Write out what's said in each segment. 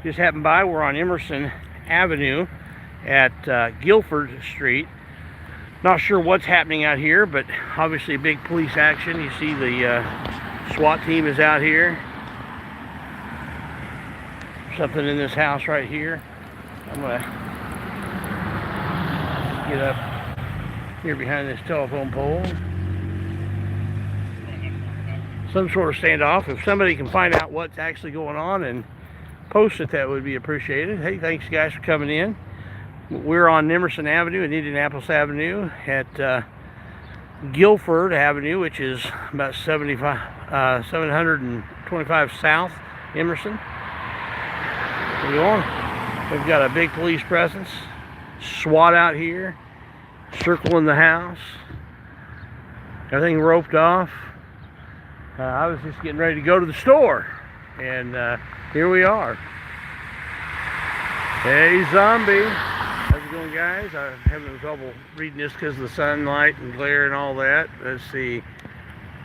just happened by. We're on Emerson Avenue at Guilford Street. Not sure what's happening out here, but obviously big police action. You see the SWAT team is out here. Something in this house right here. I'm gonna get up here behind this telephone pole. Some sort of standoff. If somebody can find out what's actually going on and post it, that would be appreciated. Hey, thanks guys for coming in. We're on Emerson Avenue and Indianapolis Avenue at Guilford Avenue, which is about 725 South Emerson. We've got a big police presence. SWAT out here, circling the house. Everything roped off. I was just getting ready to go to the store, and here we are. Hey, zombie. How's it going, guys? I'm having trouble reading this because of the sunlight and glare and all that. Let's see.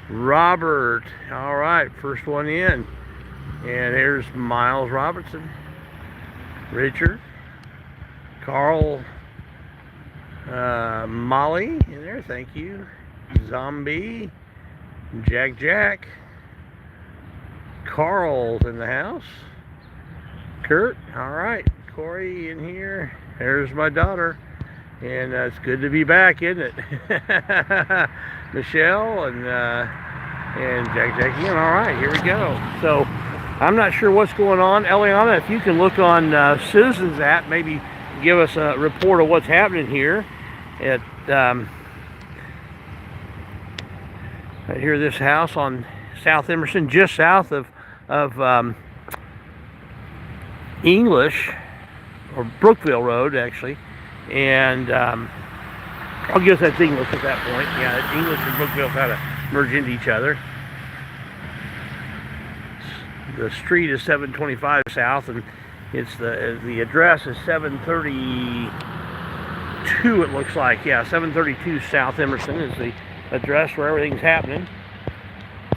Robert. All right, first one in. And here's Miles Robertson. Richard. Carl. Molly in there, thank you. Zombie. Jack. Carl's in the house. Kurt. All right. Corey in here. There's my daughter. And it's good to be back, isn't it? Michelle and Jack again. All right, here we go. So I'm not sure what's going on. Eliana, if you can look on Citizens app, maybe give us a report of what's happening here at right here, this house on South Emerson, just south of English, or Brookville Road, actually. And I guess that's English at that point. Yeah, English and Brookville kind of merge into each other. The street is 725 South, and it's the address is 732. It looks like, yeah, 732 South Emerson is the address where everything's happening.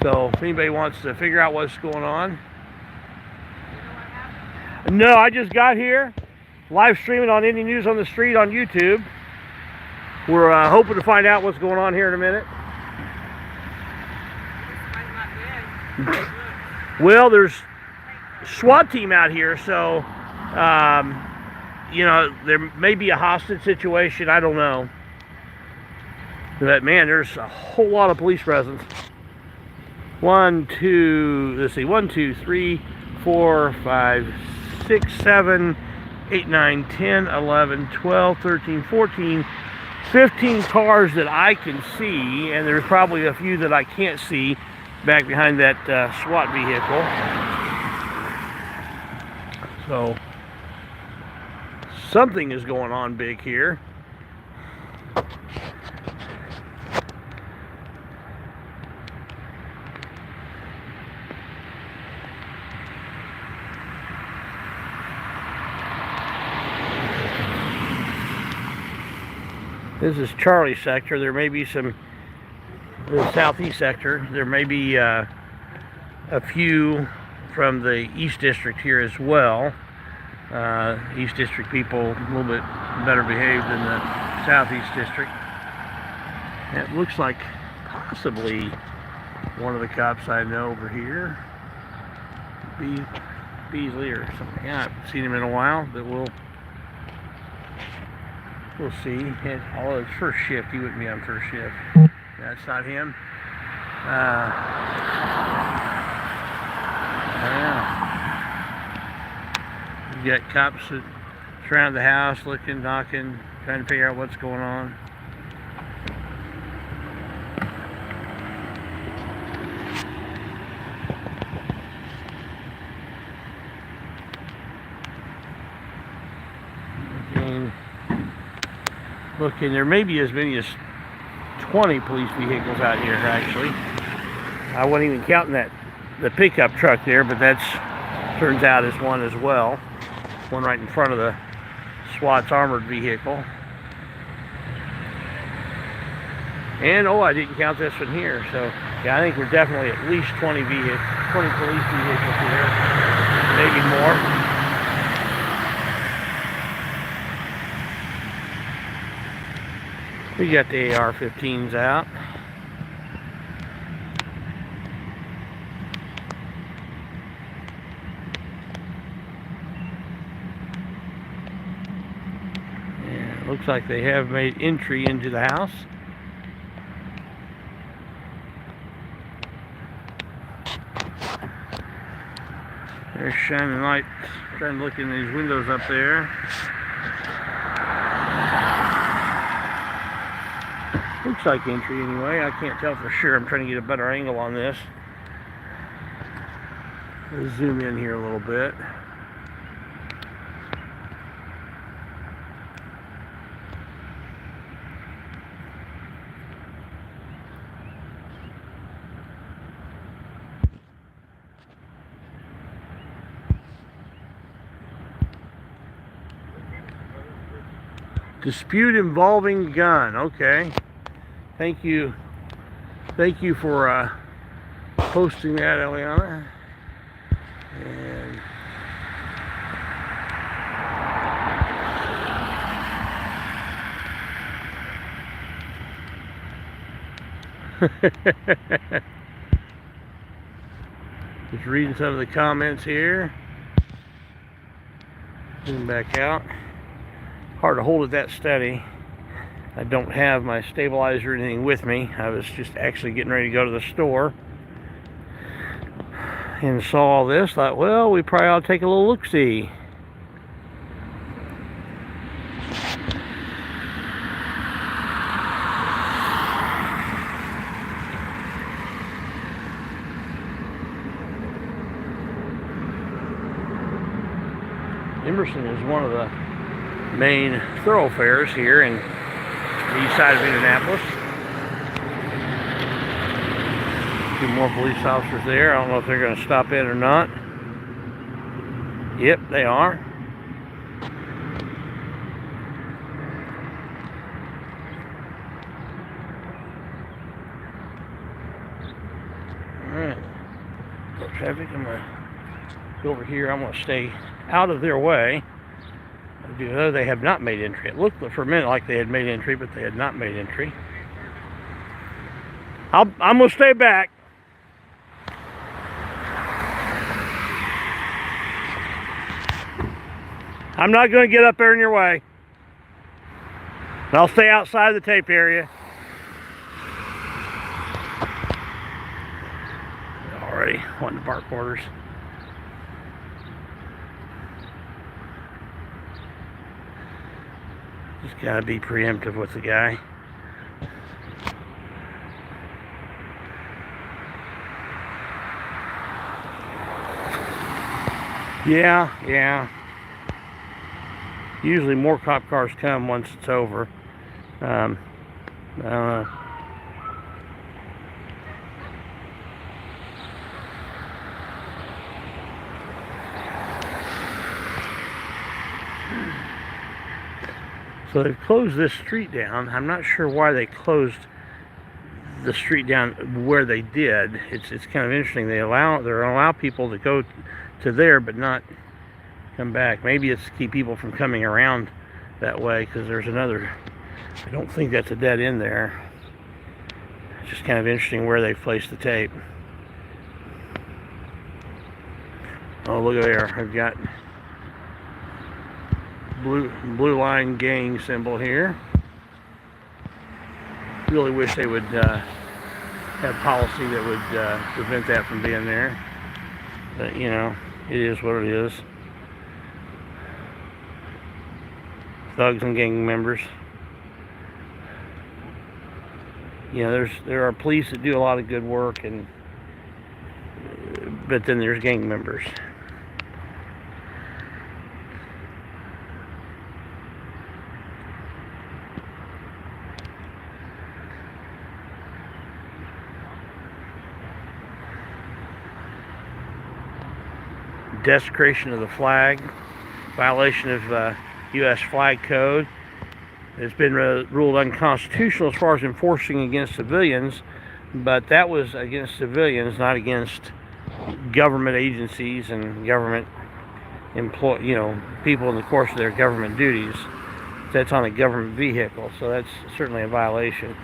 So if anybody wants to figure out what's going on. No, I just got here, live streaming on Indie News on the Street on YouTube. We're hoping to find out what's going on here in a minute. Well, there's SWAT team out here, so you know, there may be a hostage situation. I don't know. But man, there's a whole lot of police presence. 1, 2, 3, 4, 5, 6, 7, 8, 9, 10, 11, 12, 13, 14, 15 cars that I can see, and there's probably a few that I can't see back behind that SWAT vehicle. So something is going on big here. This is Charlie sector. There may be some, the southeast sector. There may be a few from the East District here as well. East District people a little bit better behaved than the Southeast District. And it looks like possibly one of the cops I know over here, Beasley or something. Yeah, I haven't seen him in a while, but we'll see. Oh, it's first shift. He wouldn't be on first shift. That's not him. You got cops that surround the house, looking, knocking, trying to figure out what's going on. Looking, there may be as many as 20 police vehicles out here, actually. I wasn't even counting the pickup truck there, but that's turns out is one as well. One right in front of the SWAT's armored vehicle. And oh, I didn't count this one here. So yeah, I think we're definitely at least 20 police vehicles here, maybe more. We got the AR-15s out. And it looks like they have made entry into the house. They're shining lights, trying to look in these windows up there. Looks like entry anyway. I can't tell for sure. I'm trying to get a better angle on this. Let's zoom in here a little bit. Dispute involving gun. Okay. Thank you for posting that, Eliana. And just reading some of the comments here. Zoom back out. Hard to hold it that steady. I don't have my stabilizer or anything with me. I was just actually getting ready to go to the store and saw all this. Thought, well, we probably ought to take a little look-see. Emerson is one of the main thoroughfares here in the east side of Indianapolis. Two more police officers there. I don't know if they're going to stop in or not. Yep, they are. Alright. Traffic, I'm going to go over here. I'm going to stay out of their way. Though they have not made entry. It looked for a minute like they had made entry, but they had not made entry. I'm going to stay back. I'm not going to get up there in your way. I'll stay outside the tape area. Already wanting to bark orders. Just gotta be preemptive with the guy. Yeah. Usually more cop cars come once it's over. I don't know. So they've closed this street down. I'm not sure why they closed the street down where they did. It's kind of interesting. They're allow people to go to there, but not come back. Maybe it's to keep people from coming around that way, because there's another. I don't think that's a dead end there. It's just kind of interesting where they placed the tape. Oh, look at there. I've got blue line gang symbol here. Really wish they would have policy that would prevent that from being there. But you know, it is what it is. Thugs and gang members. You know, there are police that do a lot of good work, but then there's gang members. Desecration of the flag, violation of U.S. flag code. It's been ruled unconstitutional as far as enforcing against civilians, but that was against civilians, not against government agencies and government people in the course of their government duties. That's on a government vehicle, so that's certainly a violation.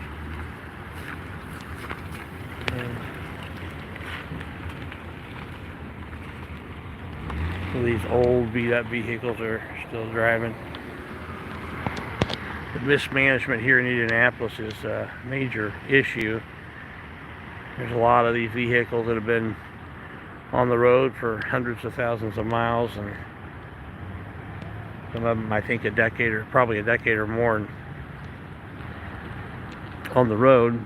So these old beat-up vehicles are still driving. The mismanagement here in Indianapolis is a major issue. There's a lot of these vehicles that have been on the road for hundreds of thousands of miles, and some of them, I think, probably a decade or more on the road.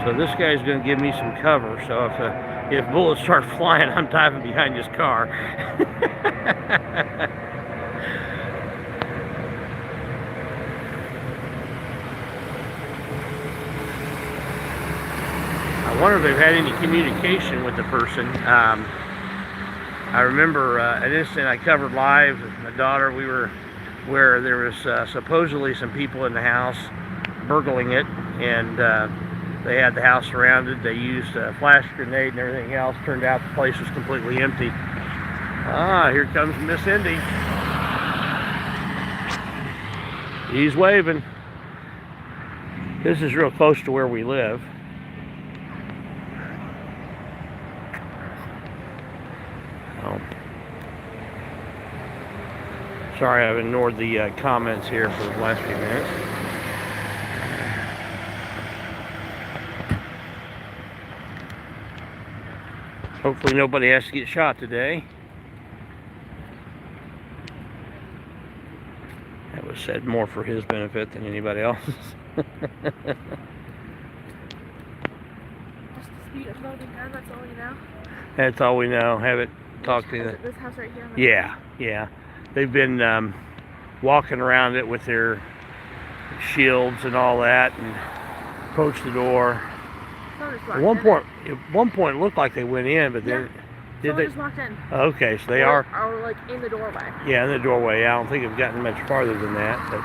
So this guy's going to give me some cover, so if bullets start flying, I'm diving behind this car. I wonder if they've had any communication with the person. I remember an incident I covered live with my daughter. We were where there was supposedly some people in the house burgling it, and they had the house surrounded. They used a flash grenade and everything else. Turned out the place was completely empty. Ah, here comes Miss Indy. He's waving. This is real close to where we live. Oh. Sorry, I've ignored the comments here for the last few minutes. Hopefully nobody has to get shot today. That was said more for his benefit than anybody else's. Just the speed of loading gun, that's all you know? That's all we know. Have it talk to the... This house right here? Yeah. They've been walking around it with their shields and all that, and approached the door. At one point, it looked like they went in, but then did they just walked in? Okay, so they are like in the doorway. Yeah, in the doorway. I don't think they've gotten much farther than that. But I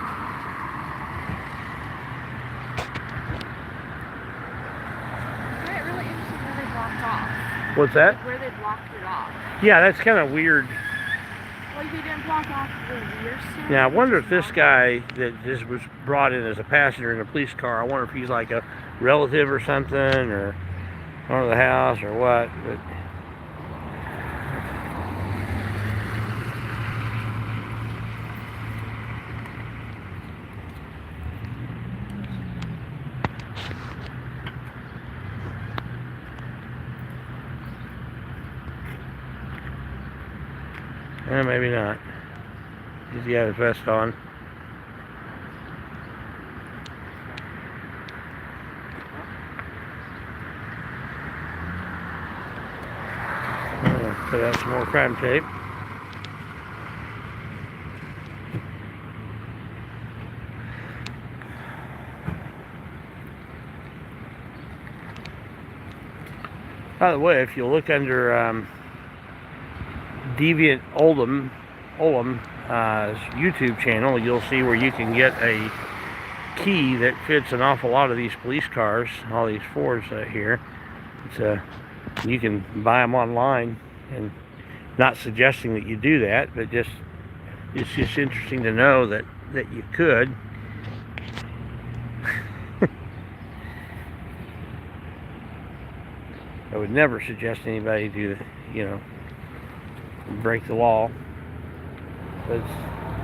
find it really interesting where they blocked off. What's that? Like where they blocked it off. Yeah, that's kind of weird. Like they didn't block off the rear stand. Now I wonder if this guy that just was brought in as a passenger in a police car, I wonder if he's like a relative or something, or owner of the house or what, but maybe not. Does he have his vest on? Put out some more crime tape. By the way, if you look under Deviant Oldham's YouTube channel, you'll see where you can get a key that fits an awful lot of these police cars, all these Fords here. You can buy them online, and not suggesting that you do that, but it's just interesting to know that you could. I would never suggest anybody do, break the law. But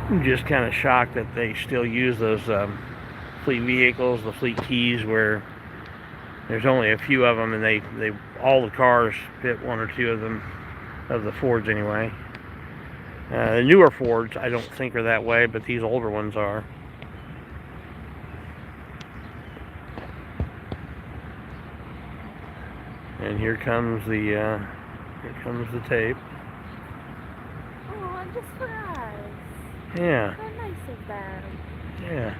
I'm just kind of shocked that they still use those fleet vehicles, the fleet keys, where there's only a few of them, and all the cars fit one or two of them, of the Fords anyway. The newer Fords I don't think are that way, but these older ones are. And here comes the tape. Oh, I'm just surprised. Yeah. How nice of them. Yeah.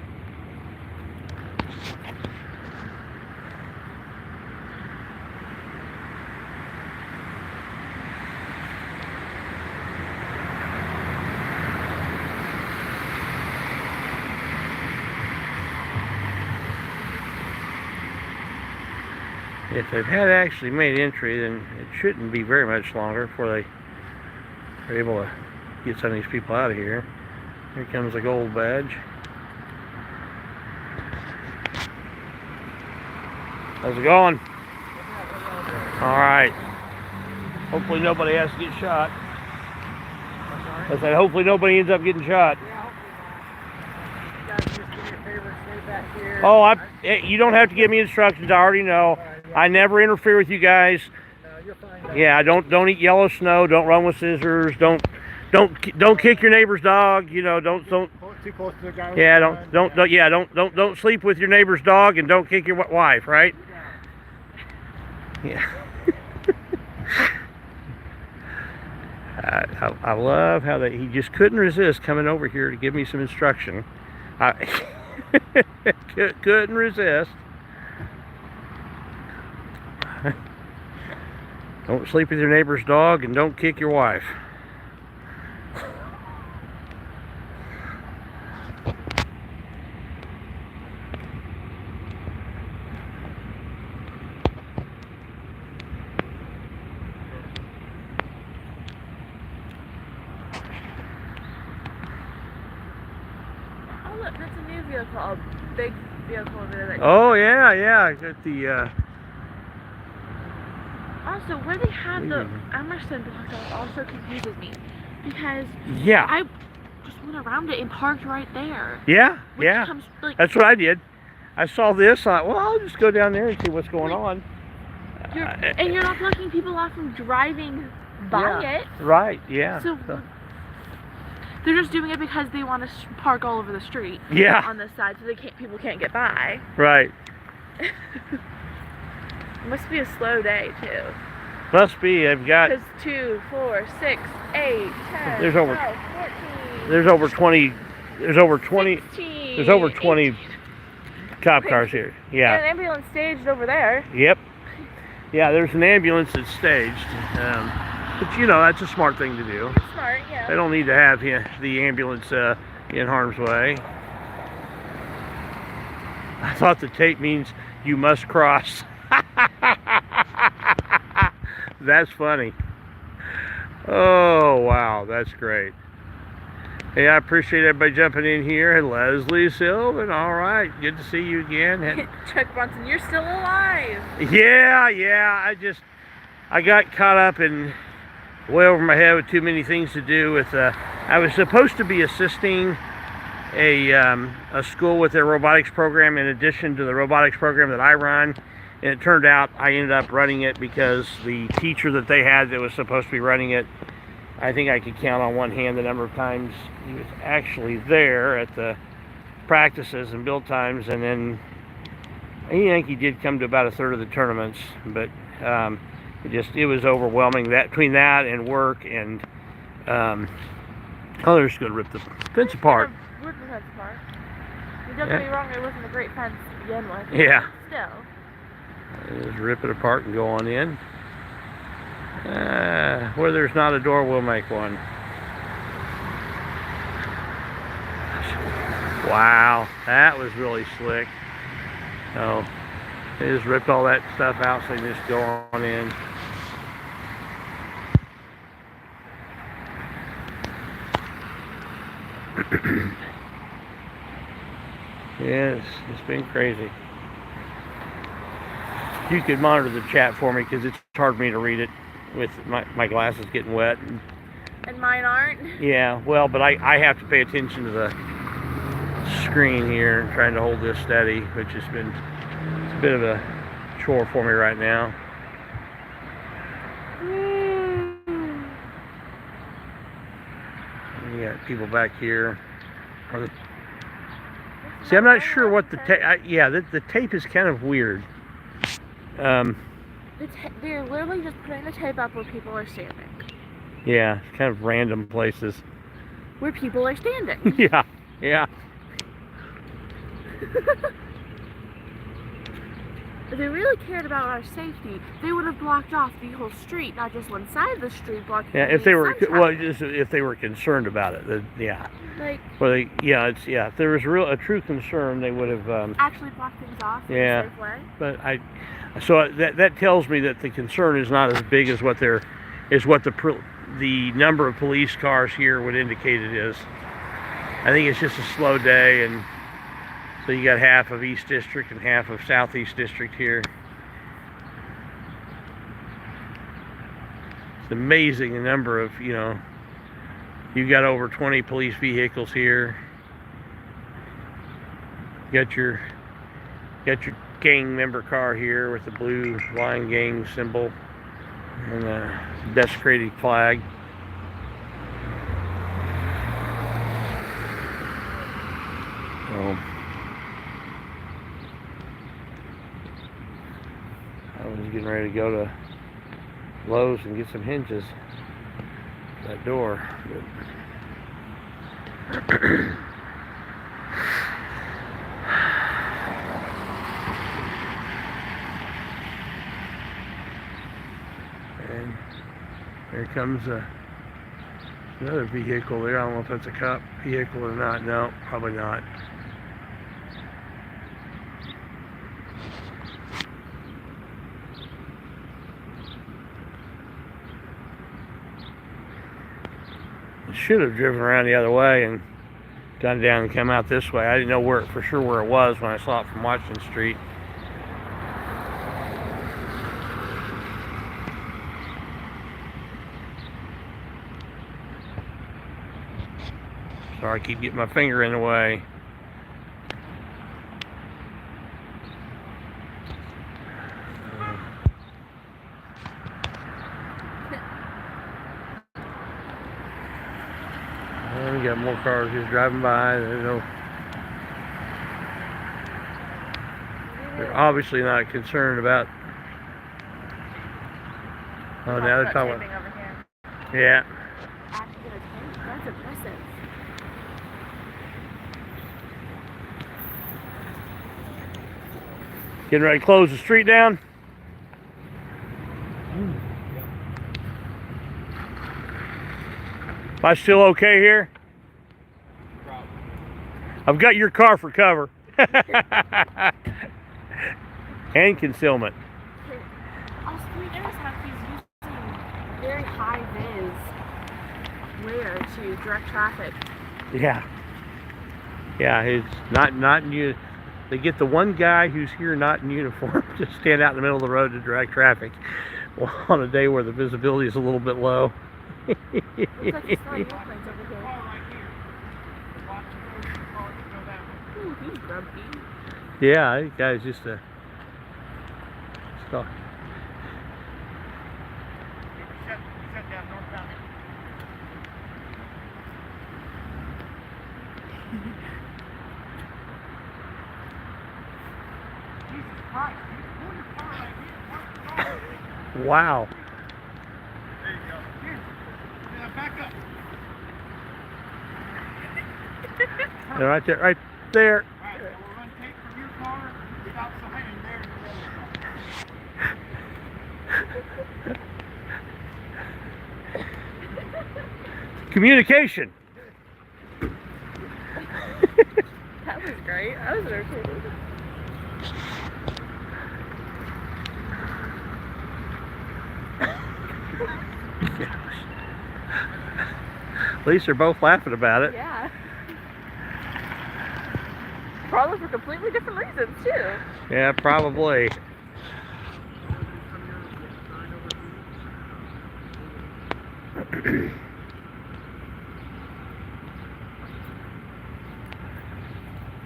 if they've had actually made entry, then it shouldn't be very much longer before they are able to get some of these people out of here. Here comes the gold badge. How's it going? All right. Hopefully nobody has to get shot. I said hopefully nobody ends up getting shot. Oh, you don't have to give me instructions. I already know. I never interfere with you guys. Yeah, don't eat yellow snow. Don't run with scissors. Don't kick your neighbor's dog. You know, don't too close to the guy. Yeah, don't sleep with your neighbor's dog, and don't kick your wife. Right? Yeah. I love how he just couldn't resist coming over here to give me some instruction. Couldn't resist. Don't sleep with your neighbor's dog, and don't kick your wife. Oh look, that's a new vehicle, a big vehicle over there. Oh yeah, got the. Also, where they have the Emerson block off also confuses me, because Yeah. I just went around it and parked right there. Yeah, Which yeah. comes, like, That's what I did. I saw this. I thought, well, I'll just go down there and see what's going on. and you're not blocking people off from driving by it. Right. Yeah. So they're just doing it because they want to park all over the street. Yeah. On this side, so people can't get by. Right. It must be a slow day too. Must be. I've got. Because 2, 4, 6, 8, 10, There's over. 12, 14. There's over 20. There's over 20. 16, There's over 20 18. cop cars here. Yeah. And an ambulance staged over there. Yep. Yeah, there's an ambulance that's staged. But you know, that's a smart thing to do. Smart, yeah. They don't need to have the ambulance in harm's way. I thought the tape means you must cross. That's funny. Oh, wow, that's great. Hey, I appreciate everybody jumping in here. Leslie Sylvan, all right, good to see you again. Chuck Bronson, you're still alive. Yeah, I got caught up in way over my head with too many things to do with, I was supposed to be assisting a school with their robotics program in addition to the robotics program that I run. And it turned out I ended up running it because the teacher that they had that was supposed to be running it, I think I could count on one hand the number of times he was actually there at the practices and build times. And then I think he did come to about a third of the tournaments, but it was overwhelming between that and work and they're just going to rip the fence apart. Rip the fence apart. Don't get me wrong, it wasn't a great fence to begin with. Yeah. Still. Just rip it apart and go on in. Where there's not a door, we'll make one. Wow, that was really slick. So they just ripped all that stuff out so they can just go on in. Yes, it's been crazy. You could monitor the chat for me because it's hard for me to read it with my glasses getting wet. And mine aren't? Yeah, well, but I have to pay attention to the screen here and trying to hold this steady, which has been a bit of a chore for me right now. You got people back here. See, I'm not sure what the tape. Yeah, the tape is kind of weird. They're literally just putting the tape up where people are standing. Yeah, it's kind of random places. Where people are standing. Yeah. If they really cared about our safety, they would have blocked off the whole street, not just one side of the street. Yeah, if they were just if they were concerned about it, yeah. Like. Well, if there was a true concern, they would have actually blocked things off. Yeah. In a safe way. But So that tells me that the concern is not as big as what the number of police cars here would indicate it is. I think it's just a slow day, and so you got half of East District and half of Southeast District here. It's amazing the number of, you've got over 20 police vehicles here. You got your gang member car here with the blue Lion Gang symbol and a desecrated flag. So, I was getting ready to go to Lowe's and get some hinges for that door. And there comes another vehicle there. I don't know if that's a cop vehicle or not. No, probably not. I should have driven around the other way and gone down and come out this way. I didn't know for sure where it was when I saw it from Washington Street. Sorry, I keep getting my finger in the way. We got more cars just driving by. They're obviously not concerned about. Oh, now they're talking about. Yeah. That's impressive. Getting ready to close the street down. Am I still okay here? I've got your car for cover. And concealment. Also, we notice how he's using very high vis glare to direct traffic. Yeah. Yeah, it's not in you. They get the one guy who's here not in uniform to stand out in the middle of the road to direct traffic. Well, on a day where the visibility is a little bit low. Looks like he's flying airplanes over here. Ooh, he's grumpy. Yeah, that guy's just a. Stop. Wow. There you go. Here. Yeah, back up. They're right there, right there. All right, so we're going to take from your car, stop sign, and there to the Communication. That was great. I was entertained. At least they're both laughing about it. Yeah. Probably for completely different reasons, too. Yeah, probably.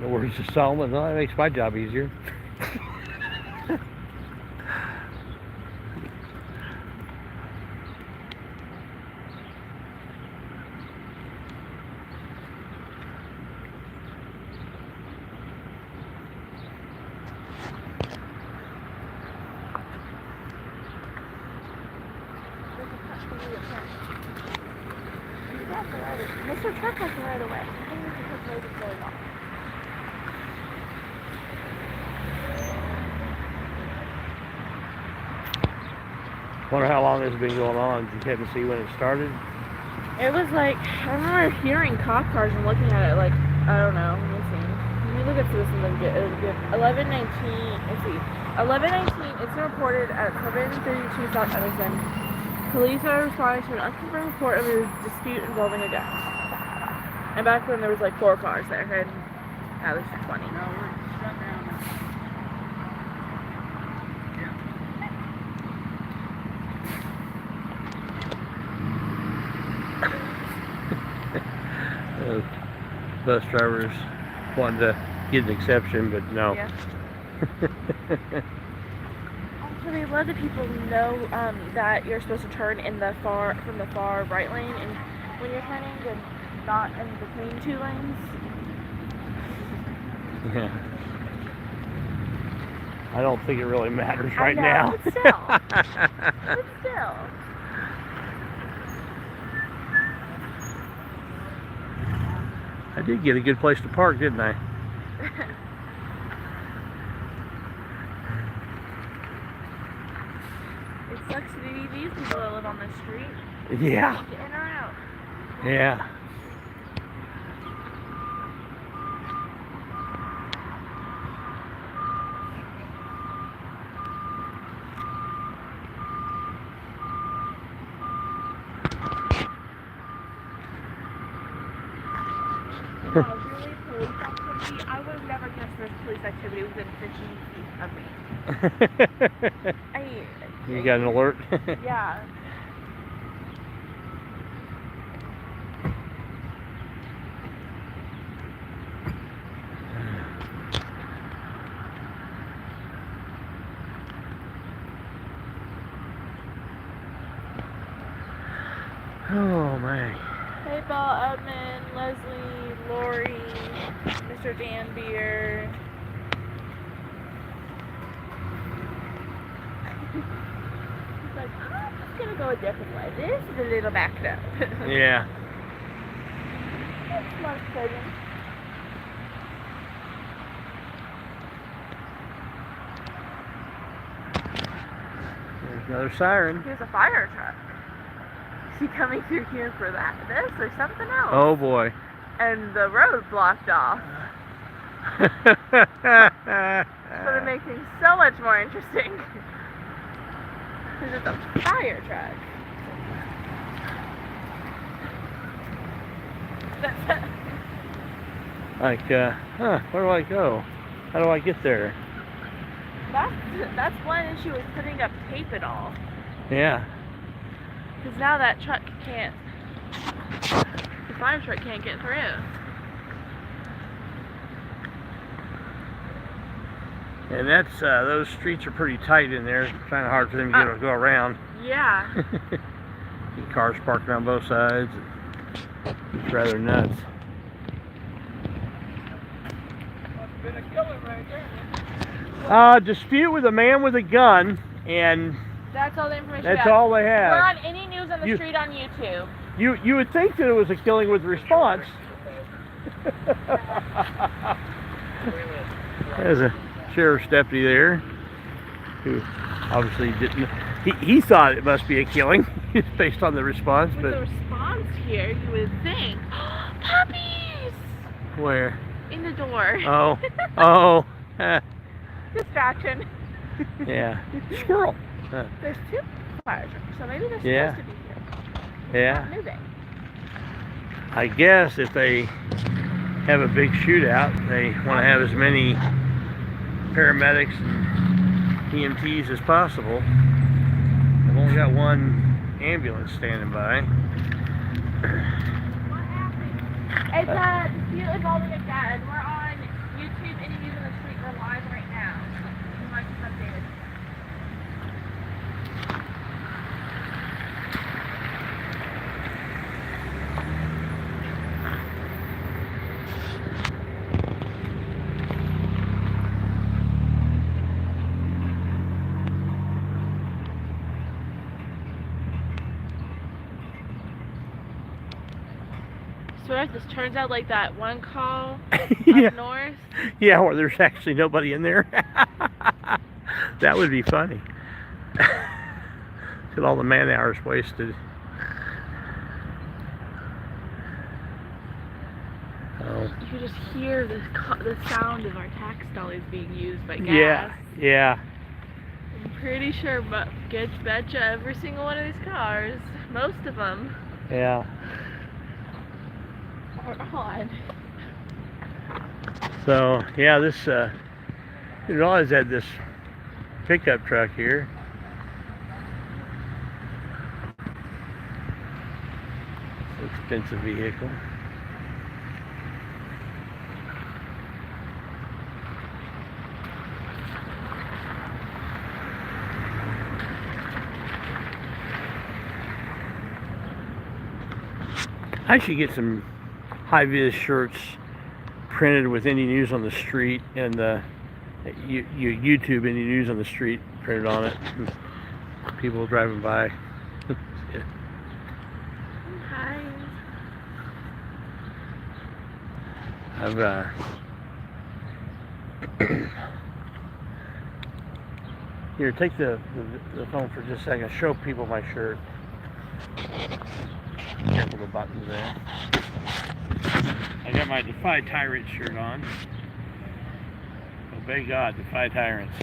No worries to Solomon. No, that makes my job easier. Mr. Truck has the right away. I think Mr. Truck knows what's going on. Wonder how long this has been going on. Did you happen to see when it started? It was like, I remember hearing cop cars and looking at it like, I don't know, let me see. Let me look at this and then it'll give 11:19, let's see. 11:19, it's reported at 732 South Edison. Police are responding to an unconfirmed report of a dispute involving a gun. And back when there was like 4 cars there, and now there's 20. No, we're shut down. Bus drivers wanted to get an exception, but no. Yeah. Actually, a lot of people know that you're supposed to turn from the far right lane, and when you're turning, and not in between 2 lanes. Yeah. I don't think it really matters right I know, now. But still. But still. I did get a good place to park, didn't I? It sucks to be these people that live on this street. Yeah. Get in or out. Yeah. Really police activity. I would have never guessed there's police activity within 15 feet of me. You got an alert? Yeah. Oh man. Hey, Bell, Edmund, Leslie, Lori, Mr. Dan Beer. He's like, I'm just gonna go a different way. This is a little backed up. Yeah. That's Mark Sagan. There's another siren. Here's a fire truck. Is he coming through here for this or something else? Oh boy. And the road blocked off. So to make things so much more interesting. Because it's a fire truck. Like, where do I go? How do I get there? That's one issue with putting up tape at all. Yeah. Because now that truck can't, the fire truck can't get through. And that's, those streets are pretty tight in there. It's kind of hard for them to go around. Yeah. Cars parking on both sides. It's rather nuts. Must've been a killer right there. Dispute with a man with a gun, and That's all the information that's we have. all they have. We're on any news on the street on YouTube. You would think that it was a killing with response. There's a sheriff's deputy there who obviously didn't. He thought it must be a killing based on the response, With but the response here, you would think, puppies! where? In the door. Oh, Distraction. yeah, squirrel. There's 2 fire trucks, so maybe they're Yeah. supposed to be here. Yeah. Not moving. I guess if they have a big shootout, they want to have as many paramedics and EMTs as possible. I've only got one ambulance standing by. What happened? It's a dispute involving a gun. We're on YouTube, any news on the street. We're live right now. You might keep updated. Swear if this turns out like that one call Yeah. up north. Yeah, or there's actually nobody in there. That would be funny. Get all the man hours wasted. Oh. You could just hear the sound of our tax dollars being used by gas. Yeah, yeah. pretty sure betcha every single one of these cars, most of them, Yeah. are on. So yeah, this it always had this pickup truck here. Expensive vehicle. I should get some high-vis shirts printed with any news on the street and YouTube any news on the street printed on it. People driving by. Hi. I've here, take the phone for just a second. Show people my shirt. Careful the buttons there. I got my Defy Tyrant shirt on. Obey God, defy tyrants.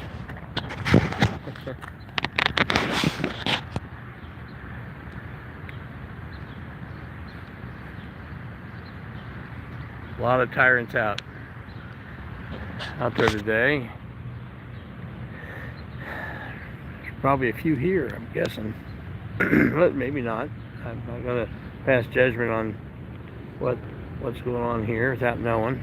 A lot of tyrants out there today. There's probably a few here, I'm guessing. But maybe not. I'm not going to pass judgment on what's going on here without knowing.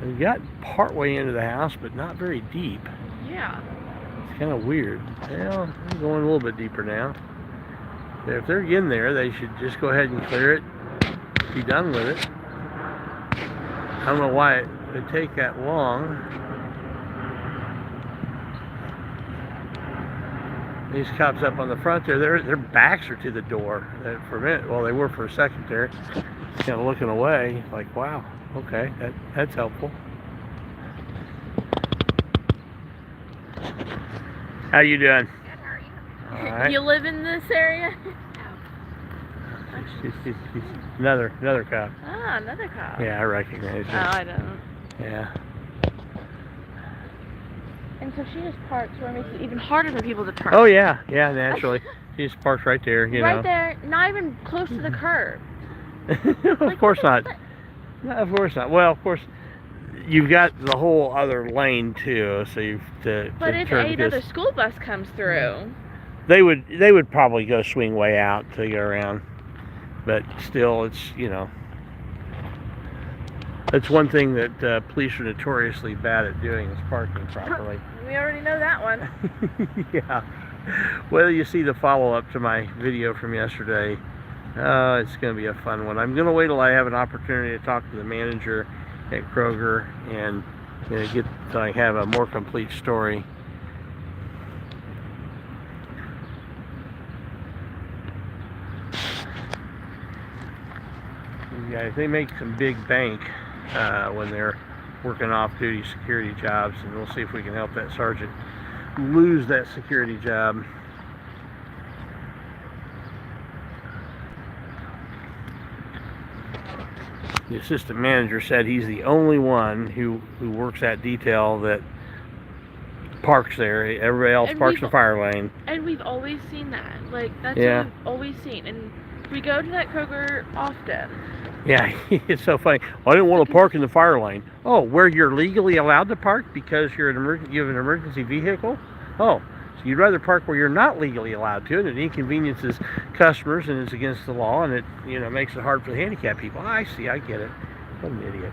We got partway into the house, but not very deep. Yeah. It's kind of weird. Well, I'm going a little bit deeper now. If they're in there, they should just go ahead and clear it, be done with it. I don't know why it would take that long. These cops up on the front there, their backs are to the door. For a minute, well, they were for a second there, kind of looking away, like, wow, okay, that's helpful. How you doing? Good, how are you? All right. You live in this area? She's another cop. Ah, another cop. Yeah, I recognize Oh, her. I don't. Yeah. And so she just parks where it makes it even harder for people to turn. Oh yeah, naturally. She just parks right there, you right know. there, not even close to the curb. Of course not. No, of course not. Well, of course, you've got the whole other lane too, so you've to But if turn another school bus comes through, they would probably go swing way out to go around. But still, it's, you know, that's one thing that police are notoriously bad at doing, is parking properly. we already know that one. Yeah. Well, you see the follow-up to my video from yesterday. It's going to be a fun one. I'm going to wait till I have an opportunity to talk to the manager at Kroger and get till I have a more complete story. Guys, they make some big bank when they're working off-duty security jobs, and we'll see if we can help that sergeant lose that security job. The assistant manager said he's the only one who works that detail that parks there. Everybody else parks in the fire lane. And we've always seen that. Like, that's Yeah. what we've always seen. And we go to that Kroger often. Yeah, it's so funny. Well, I didn't want to park in the fire lane. Oh, where you're legally allowed to park because you have an emergency vehicle? Oh, so you'd rather park where you're not legally allowed to, and it inconveniences customers and it's against the law, and it makes it hard for the handicapped people. I see, I get it. What an idiot.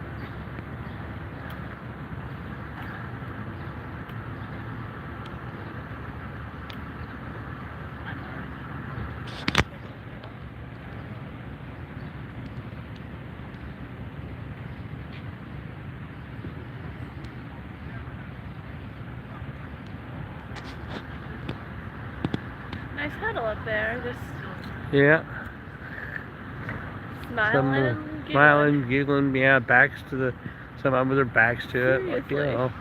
Nice huddle up there. Just Yeah. smiling and giggling. Smiling, giggling, yeah, backs to the, some of them with their backs to it, like, you Seriously. know.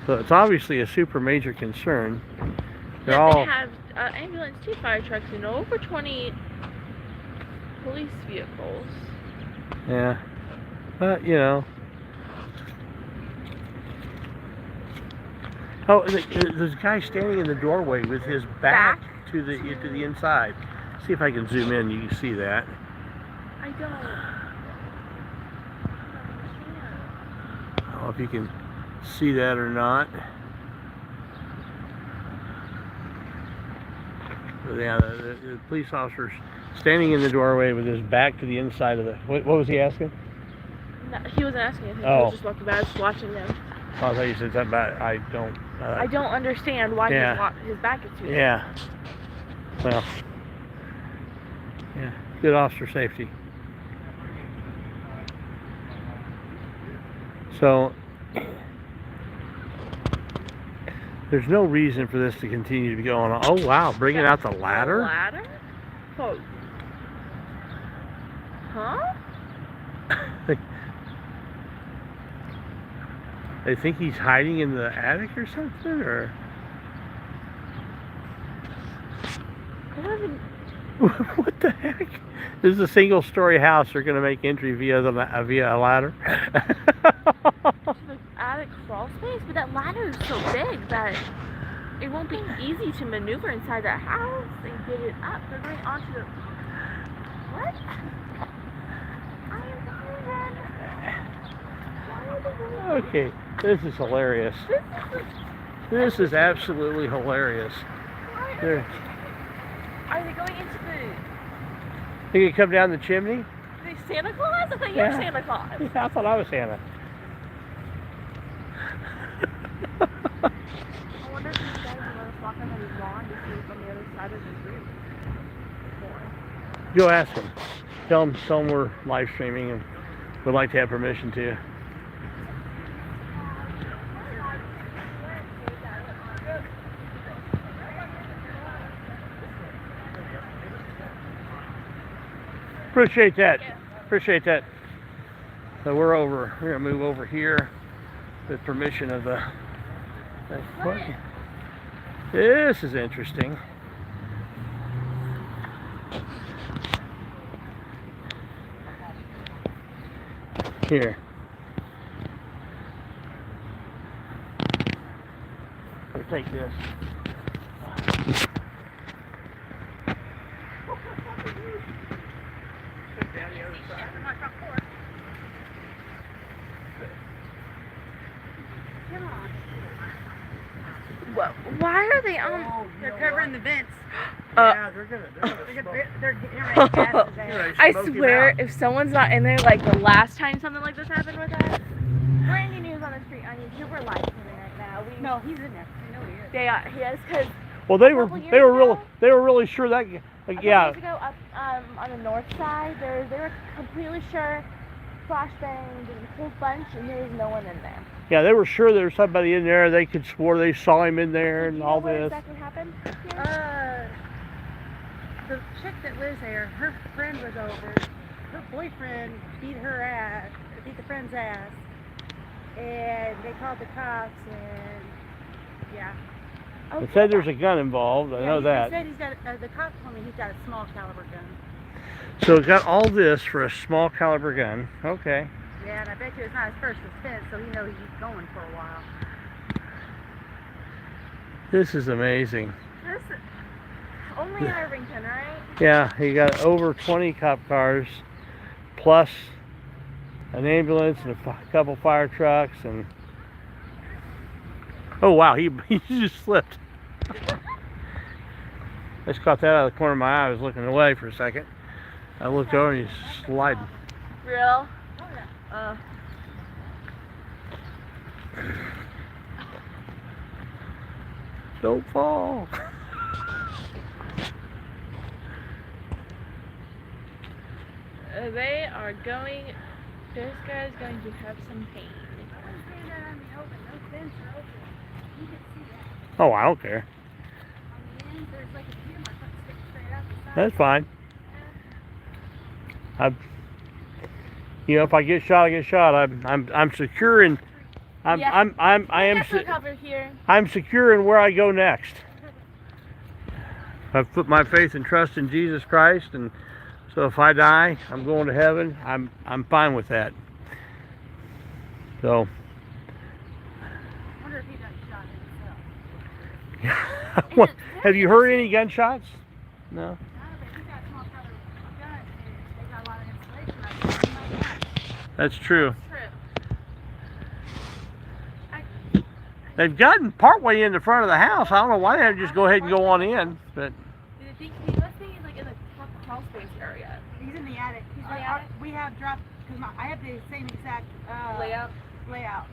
So it's obviously a super major concern. They're That all, they have ambulance, 2 fire trucks, and over 20 police vehicles. yeah. But, Oh, there's a guy standing in the doorway with his back to the inside. See if I can zoom in. You can see that. I don't understand. I don't know if you can see that or not. But yeah, the police officer's standing in the doorway with his back to the inside of the. What was he asking? No, he wasn't asking anything. He Oh. was just walking by, just watching them. Oh, I thought you said something about I don't. I don't understand why his back is to them. Yeah. Well. Yeah. Good officer safety. So there's no reason for this to continue to be going on. Oh wow, bringing out the ladder. The ladder? Oh. Huh? They think he's hiding in the attic or something, or what the heck? This is a single-story house. They're going to make entry via a ladder. The attic crawl space, but that ladder is so big that it won't be easy to maneuver inside that house and get it up. They're going onto the. What? I am not even. Okay, this is hilarious. This is absolutely hilarious. They're, Are they going into the? they can come down the chimney? Are they Santa Claus? I thought you were Santa Claus. Yeah, I thought I was Santa. I wonder if these guys are going to walk on his lawn to see what's on the other side of his roof. Go ask him. Tell him we're live streaming and would like to have permission to. Appreciate that. Appreciate that. So we're gonna move over here with permission of the. What? This is interesting. Here. We'll take this. What? Why are they on? They're covering the vents. Yeah, they're gonna They're getting ready to gas the vents. I swear, if someone's not in there, like the last time something like this happened with us, Brandy News on the street. I mean, we're live streaming right now. No, he's in there. I know he is. They are. He is because. Well, they were really sure that yeah. Years ago, up on the north side, they were completely sure. Flashbanged and a whole bunch, and there was no one in there. Yeah, they were sure there was somebody in there. They could swore they saw him in there and all What this. exactly happened? The chick that lives there, her friend was over. Her boyfriend beat the friend's ass, and they called the cops. And yeah. It said there's a gun involved. I know that. They said he's got. The cops told me he's got a small caliber gun. So it got all this for a small caliber gun. Okay. Yeah, and I bet you it's not his first offense, so he knows he's going for a while. This is amazing. Only in Irvington, right? Yeah, he got over 20 cop cars, plus an ambulance and a couple fire trucks, and oh wow, he just slipped. I just caught that out of the corner of my eye. I was looking away for a second. I looked over and he's sliding. Real? Don't fall. They are going. This guy's going to have some pain. Oh, I don't care. That's fine. If I get shot, I get shot. I'm secure in. I'm secure in where I go next. I've put my faith and trust in Jesus Christ, and so if I die, I'm going to heaven. I'm fine with that. So. I wonder if he got shot himself. What, have you heard any gunshots? No. No, but he got small caliber guns, and they got a lot of insulation right there. You know that. That's true. True. They've gotten partway in the front of the house. I don't know why they didn't just go ahead and go on in, but Do you think he must be like in the crawl space area? He's in the attic. He's In the like, attic? we have dropped, because I have the same exact Layout. layout.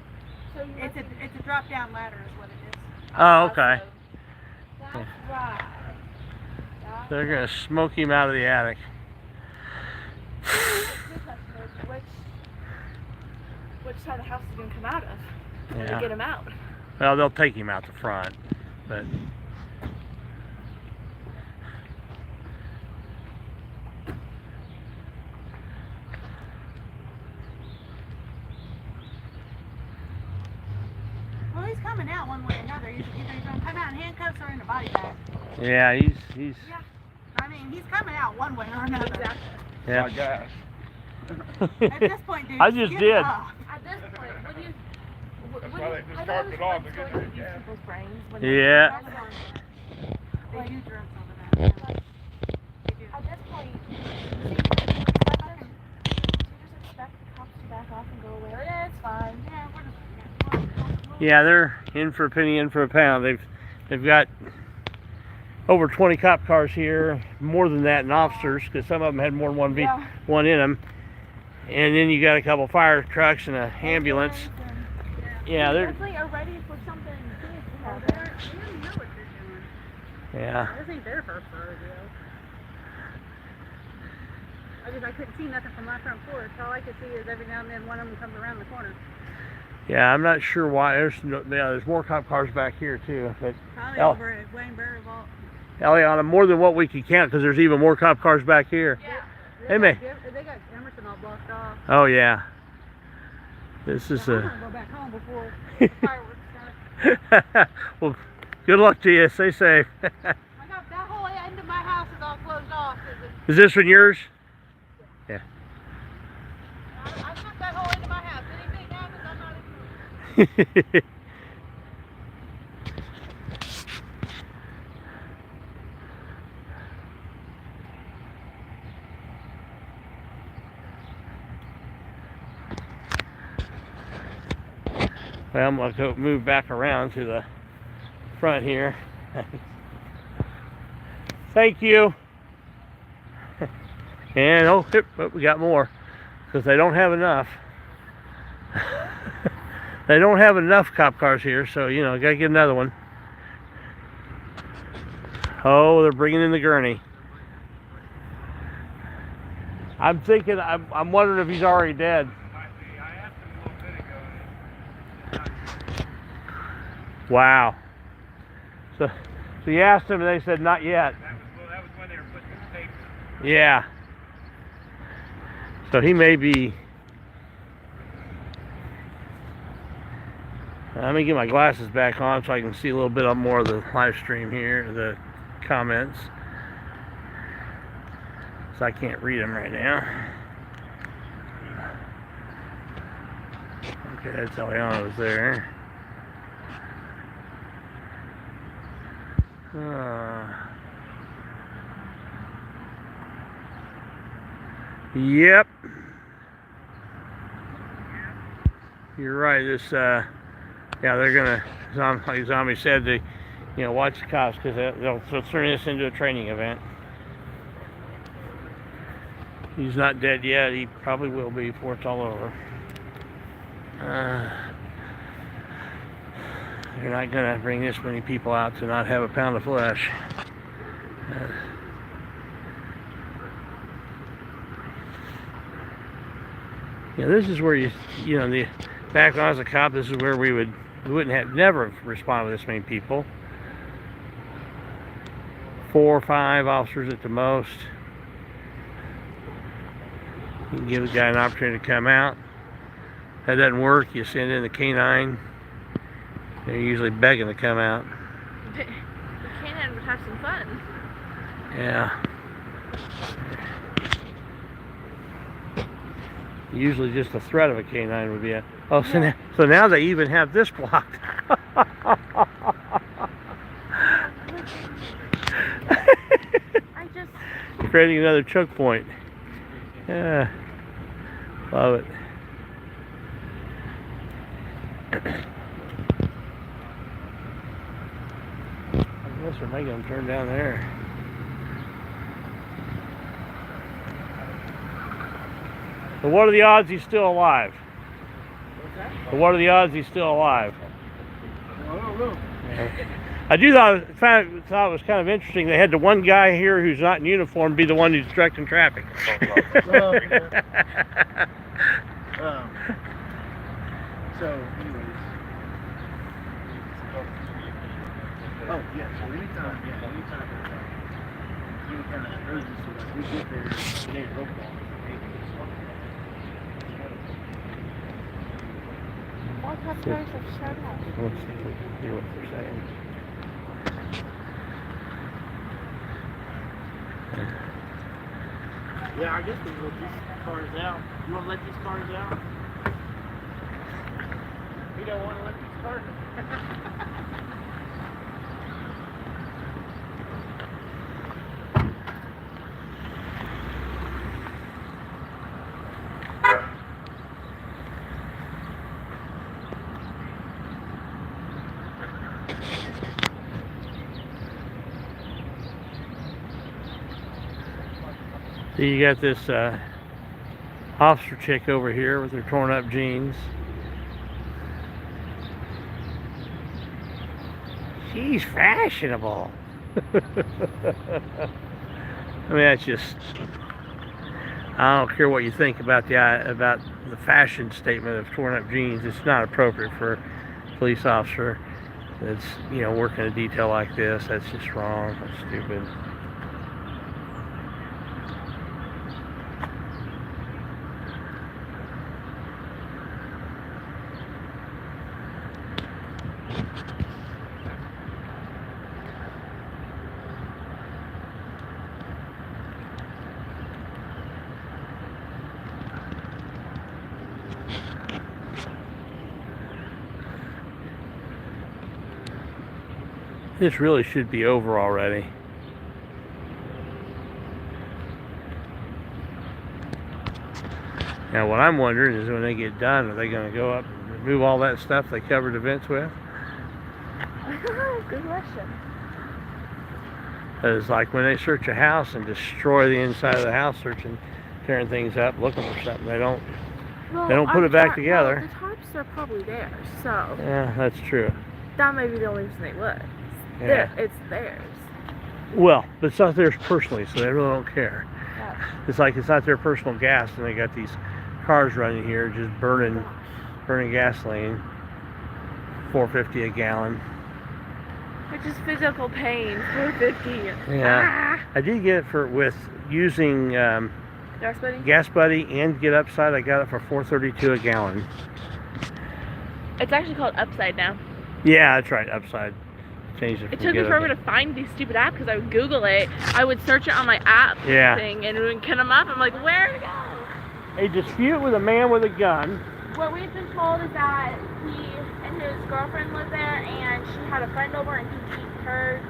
So you It's a drop down ladder is what it is. oh, okay. That's right. They're gonna smoke him out of the attic. Which side of the house is going to come out of? When Yeah. they get him out. Well, they'll take him out the front, but Well, he's coming out one way or another. Either he's going to come out in handcuffs or in a body bag. yeah, he's Yeah. I mean, he's coming out one way or another. Exactly. yeah. My gosh. At this point, dude, I just give did. it up. At this point, when you... That's when why you- they just I carved know it off what's to get going rid of through gas. people's brains when Yeah. They do drugs over that. Yeah. They do. At this point, you just expect the cops to back off and go away. Yeah, it's fine. Yeah, we're just, Yeah, they're in for a penny, in for a pound. They've got over 20 cop cars here, more than that in officers, because some of them had more than one in them. And then you got a couple fire trucks and an ambulance. Yeah, They they're definitely are ready for something big to happen. They don't know what they're doing. yeah. This ain't their first rodeo. I couldn't see nothing from my front porch. All I could see is every now and then one of them comes around the corner. Yeah, I'm not sure why. There's more cop cars back here too. But Probably Oh. over at Wayne Berry Vault. Eliana, more than what we could count, because there's even more cop cars back here. Yeah. Hey, man. They got Emerson all blocked off. Oh yeah. This is I'm a. gonna go back home before the fireworks start. Well, good luck to you. Stay safe. I got that whole end of my house is all closed off. Is this one yours? Yeah. I took that whole end of my house. Anything happens, I'm not in. Well, I'm going to go move back around to the front here. Thank you. And oh, we got more, because they don't have enough. They don't have enough cop cars here, so you know, gotta get another one. Oh, they're bringing in the gurney. I'm thinking, I'm wondering if he's already dead. Wow. So you asked them, and they said not yet. That was when they were putting the tape. Yeah. So he may be. Let me get my glasses back on so I can see a little bit more of the live stream here, the comments. So I can't read them right now. Okay, that's Eliana's there. Yep. You're right. This, yeah, they're gonna, like Zombie said, they, you know, watch the cops, because they'll turn this into a training event. He's not dead yet. He probably will be before it's all over. They're not gonna bring this many people out to not have a pound of flesh. Yeah, this is where you know, back when I was a cop, this is where we wouldn't have never responded to this many people. 4 or 5 officers at the most. You can give the guy an opportunity to come out. If that doesn't work, you send in the canine. They're usually begging to come out. The canine would have some fun. Yeah. Usually just the threat of a canine would be a... Oh, so now they even have this blocked. creating another choke point. Yeah, love it. I guess we're making them turn down there. But what are the odds he's still alive? What's that? But what are the odds he's still alive? I don't know. I do thought it was kind of interesting. They had the one guy here who's not in uniform be the one who's directing traffic. So, anyways. Oh, yeah, so anytime, any kind of emergency, like we get there, they rope on All customers have showed up. Let's see if we can hear what they're saying. Yeah, I guess we will let these cars out. You want to let these cars out? We don't want to let these cars out. So you got this officer chick over here with her torn up jeans. She's fashionable. I mean, that's just, I don't care what you think about the fashion statement of torn up jeans. It's not appropriate for a police officer that's, you know, working a detail like this. That's just wrong. That's stupid. This really should be over already. Now what I'm wondering is when they get done, are they going to go up and remove all that stuff they covered the vents with? Good question. Because like when they search a house and destroy the inside of the house, tearing things up, looking for something, they don't put it back together. Well, the tarps are probably there, so Yeah, that's true. that may be the only reason they would. Yeah. It's theirs. Well, but it's not theirs personally, so they really don't care. Yeah. It's like it's not their personal gas, and they got these cars running here just burning gasoline, $4.50 a gallon. Which is physical pain. $4.50. Yeah, I did get it with using Gas buddy? Gas Buddy and Get Upside. I got it for $4.32 a gallon. It's actually called Upside now. Yeah, that's right, Upside. Changed it. It took me forever to find these stupid apps because I would Google it. I would search it on my app thing, and it would come up. I'm like, where to go? A dispute with a man with a gun. What we've been told is that he and his girlfriend lived there, and she had a friend over, and he beat her,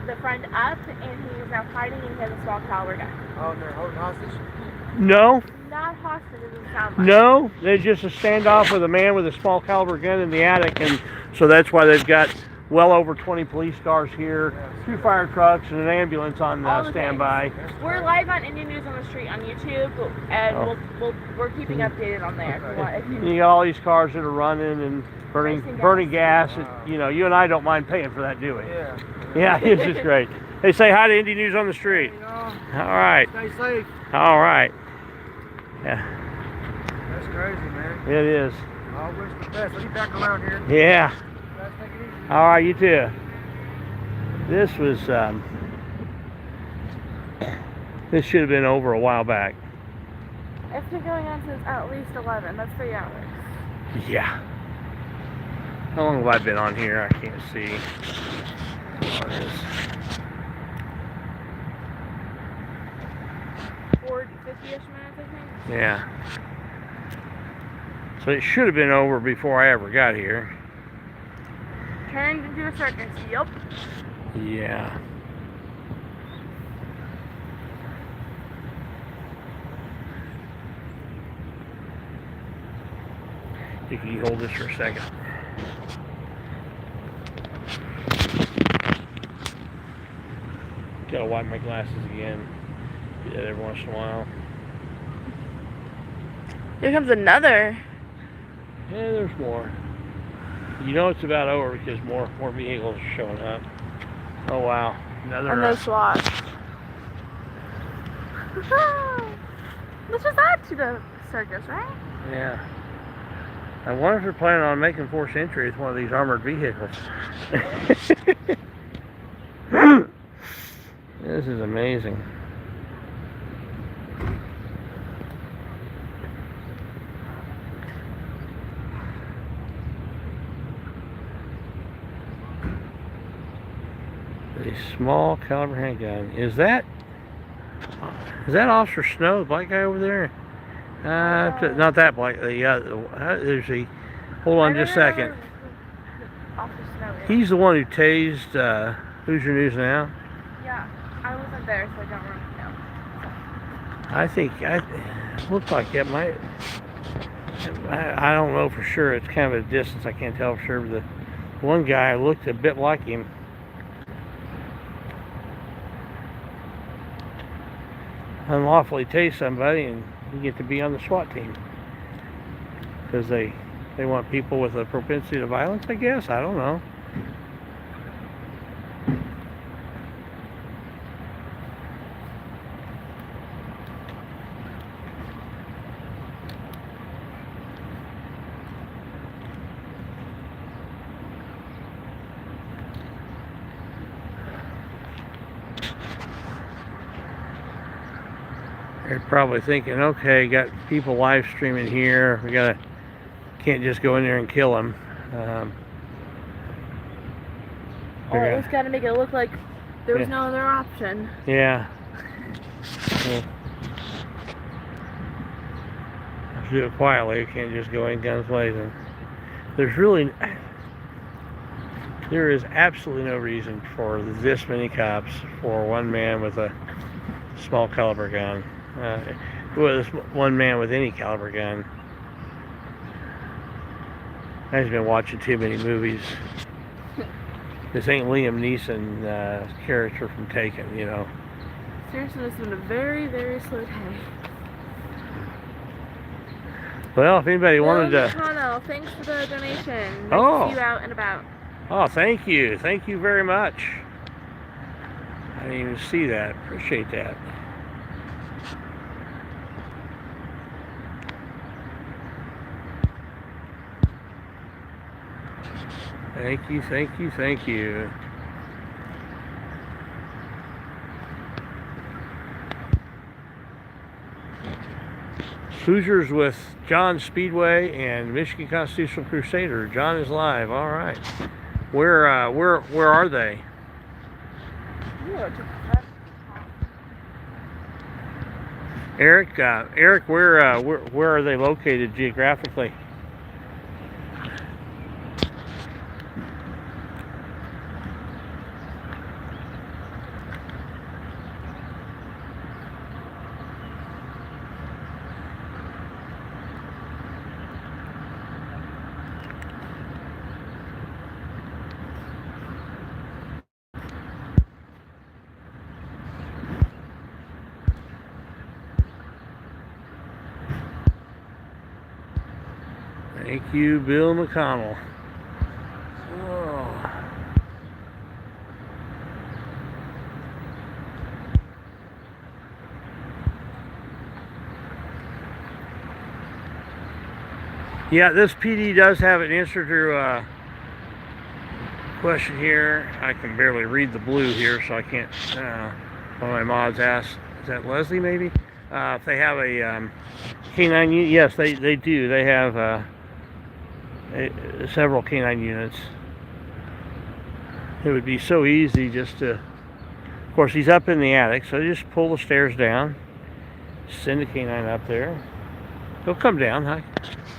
the friend up, and he is now fighting, and he has a small caliber gun. Oh, and they're holding hostage? No, Not hostage, it doesn't sound like. no. There's just a standoff with a man with a small caliber gun in the attic, and so that's why they've got well over 20 police cars here, 2 fire trucks, and an ambulance on standby. We're live on Indian News on the Street on YouTube, and we're keeping updated on there. If you You got all these cars that are running and burning gas. You know, you and I don't mind paying for that, do we? Yeah. Yeah, it's just great. Hey, say hi to Indie News on the Street. All right. Stay safe. All right. Yeah, That's crazy, man. it is. I wish the best. I'll be back around here. Yeah. Guys, take it easy. All right, you too. This was, this should have been over a while back. It's been going on since at least 11. That's 3 hours. Yeah. How long have I been on here? I can't see. What is 50-ish minutes, I think. Yeah. So it should have been over before I ever got here. Turned into a circus. Yup. Yeah. Can you hold this for a second? Gotta wipe my glasses again. Do that every once in a while. Here comes another. Yeah, there's more. You know it's about over because more vehicles are showing up. Oh wow, another. And those SWAT. Let's just add to the circus, right? Yeah. I wonder if they're planning on making forced entry with one of these armored vehicles. This is amazing. A small caliber handgun. Is that Officer Snow, the black guy over there? Not that black. There's a. Hold on just a second. He's the one who tased. Who's Your News Now? Yeah, I wasn't there, so I don't really know. I think it looked like it might. I don't know for sure. It's kind of a distance. I can't tell for sure. But the one guy looked a bit like him. Unlawfully tase somebody, and you get to be on the SWAT team because they want people with a propensity to violence. I guess I don't know. They're probably thinking, okay, got people live streaming here. Can't just go in there and kill them. Or at least got to make it look like there was no other option. Yeah. Well, let's do it quietly. You can't just go in guns blazing. There is absolutely no reason for this many cops for one man with a small caliber gun. Well, one man with any caliber gun. I've been watching too many movies. This ain't Liam Neeson character from Taken, you know. Seriously, this has been a very, very slow day. Well, if anybody wanted to... Connell, thanks for the donation. Nice Oh. to see you out and about. Oh, thank you. Thank you very much. I didn't even see that. Appreciate that. Thank you, thank you, thank you. Hoosiers with John Speedway and Michigan Constitutional Crusader. John is live. All right. Where are they? Eric, where are they located geographically? Thank you, Bill McConnell. Oh. Yeah, this PD does have an answer to question here. I can barely read the blue here, so I can't. One of my mods asked, is that Leslie maybe? If they have a K9 unit, yes, they do. They have several K9 units. It would be so easy just to, of course he's up in the attic, so just pull the stairs down, send the K9 up there. He'll come down, I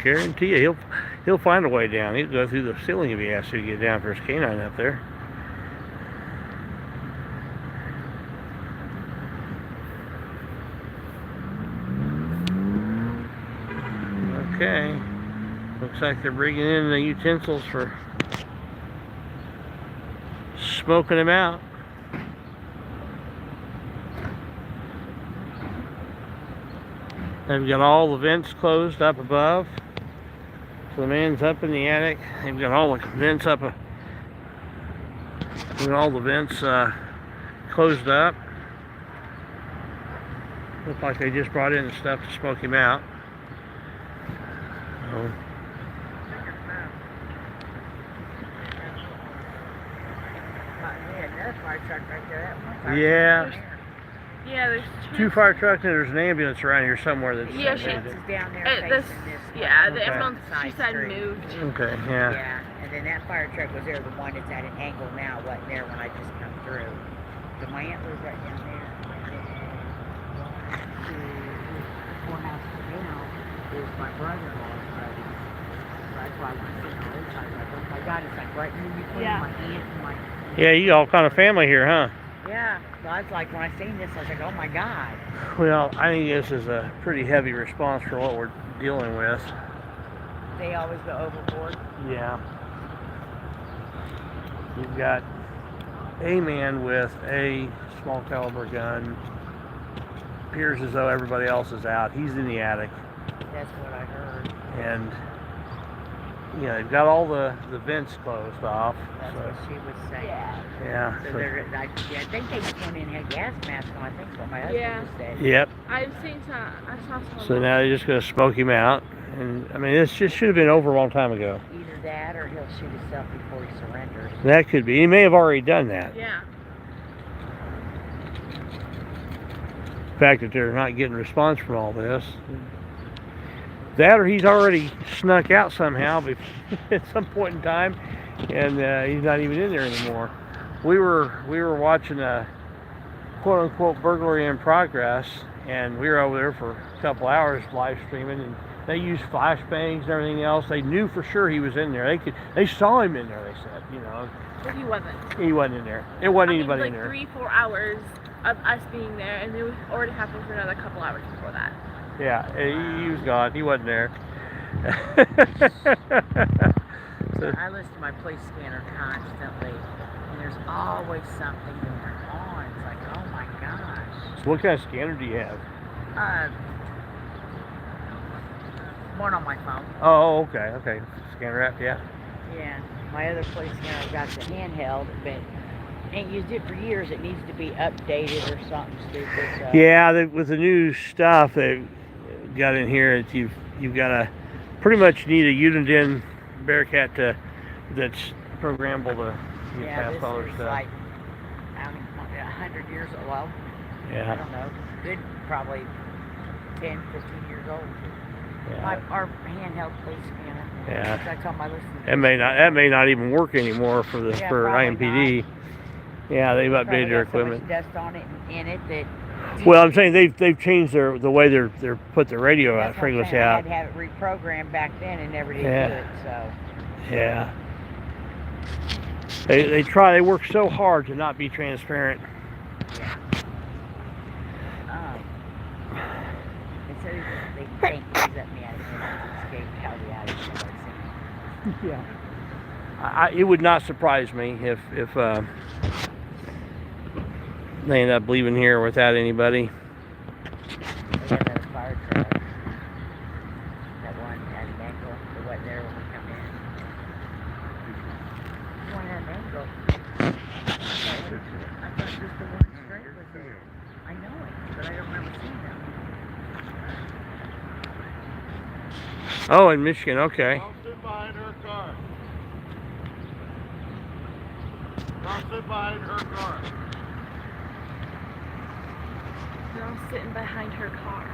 guarantee you. He'll find a way down. He'll go through the ceiling if he has to get down for his K9 up there. Okay. Looks like they're bringing in the utensils for smoking them out. They've got all the vents closed up above. So the man's up in the attic. They've got all the vents up. All the vents closed up. Looks like they just brought in the stuff to smoke him out. So, yeah. Yeah, there's Two fire trucks and there's an ambulance around here somewhere that's Yeah, down there this, facing this yeah, one. the Okay. ambulance, she Side said street. moved. Okay, yeah. Yeah, and then that fire truck was there, the one that's at an angle now, wasn't there when I just come through. So my aunt lives right down there. And then to the courthouse down is my brother-in-law's buddy. So that's why I went sitting all those times. Like, oh my God, it's like right in between Yeah. my aunt and my... Yeah, you all kind of family here, huh? Yeah, so I was like, when I seen this, I was like, oh my God. Well, I think this is a pretty heavy response for what we're dealing with. They always go overboard. Yeah. You've got a man with a small caliber gun. Appears as though everybody else is out. He's in the attic. That's what I heard. And, you know, they've got all the vents closed off. That's So, what she was saying. yeah. So So, I think they just went in and had gas masks on. I think that's what my husband Yeah. just said. yep. I've seen some, I saw some. So now they're just going to smoke him out. And, I mean, this just should have been over a long time ago. Either that or he'll shoot himself before he surrenders. That could be. He may have already done that. Yeah. The fact that they're not getting response from all this. That or he's already snuck out somehow at some point in time, and he's not even in there anymore. We were watching a quote unquote burglary in progress, and we were over there for a couple hours live streaming, and they used flashbangs and everything else. They knew for sure he was in there. They saw him in there. They said, you know, But he wasn't. he wasn't in there. It wasn't anybody like in there. 3-4 hours of us being there, and it was already happened for another couple hours before that. Yeah, he was gone. He wasn't there. I listen to my police scanner constantly, and there's always something going on. It's like, oh my gosh. So what kind of scanner do you have? One on my phone. Oh, okay. Scanner app, yeah. Yeah. My other police scanner, I've got the handheld, but ain't used it for years. It needs to be updated or something stupid. So. Yeah, with the new stuff they've got in here, you've got to pretty much need a Uniden Bearcat that's programmable to Yeah, pass this all their is stuff. like, I don't know, 100 years old. Well, I Yeah, don't know. Good, probably 10, 15 years old. yeah. Our handheld police scanner. Yeah. That's on my list. That may not even work anymore for Yeah, for probably IMPD. Yeah, they've updated their equipment. So much dust on it and in it that. Well, I'm saying they've changed the way they're put the radio That's what I'm frequency saying. I out. had to have it reprogrammed back then and never did Yeah. do it. So. Yeah. They work so hard to not be transparent. And so they think he's at me out of here to escape out of the attic. Yeah. It would not surprise me if they end up leaving here without anybody. They had that fire truck. That one at an angle. It wasn't there when we come in. One at an angle. I thought just the one straight was there. I know it, but I don't remember seeing that. Oh, in Michigan, okay. Don't sit behind her car. Don't sit behind her car. Girl sitting behind her car,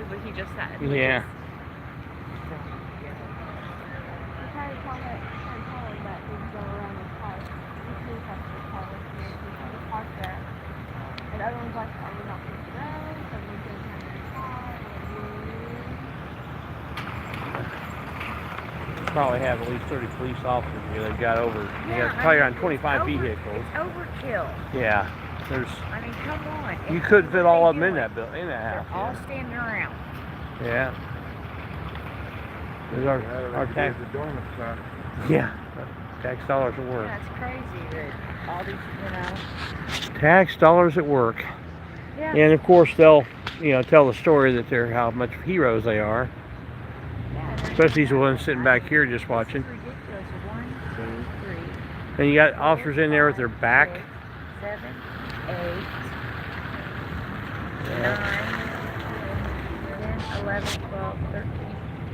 is what he just said. Yeah. I tried to tell him that we go around the car. We can touch the car with me. We have to park there. And everyone's like, are we not going to go? Are we going to have the car? Probably have at least 30 police officers here. They've got over. Yeah, probably I around mean, 25 it's vehicles. It's overkill. Yeah. There's. I mean, come on. You It's couldn't fit what all they of them in doing. that building, in that They're house. all standing around. Yeah. There's our tax. Yeah, tax dollars at work. Yeah, it's crazy that all these, Tax dollars at work. Yeah. And of course they'll, tell the story that they're how much heroes they are. Especially these ones sitting back here just watching. This is ridiculous. 1, 2, 3. And you got officers in there with their back. 6, 7, 8, 9, 10, 11, 12, 13.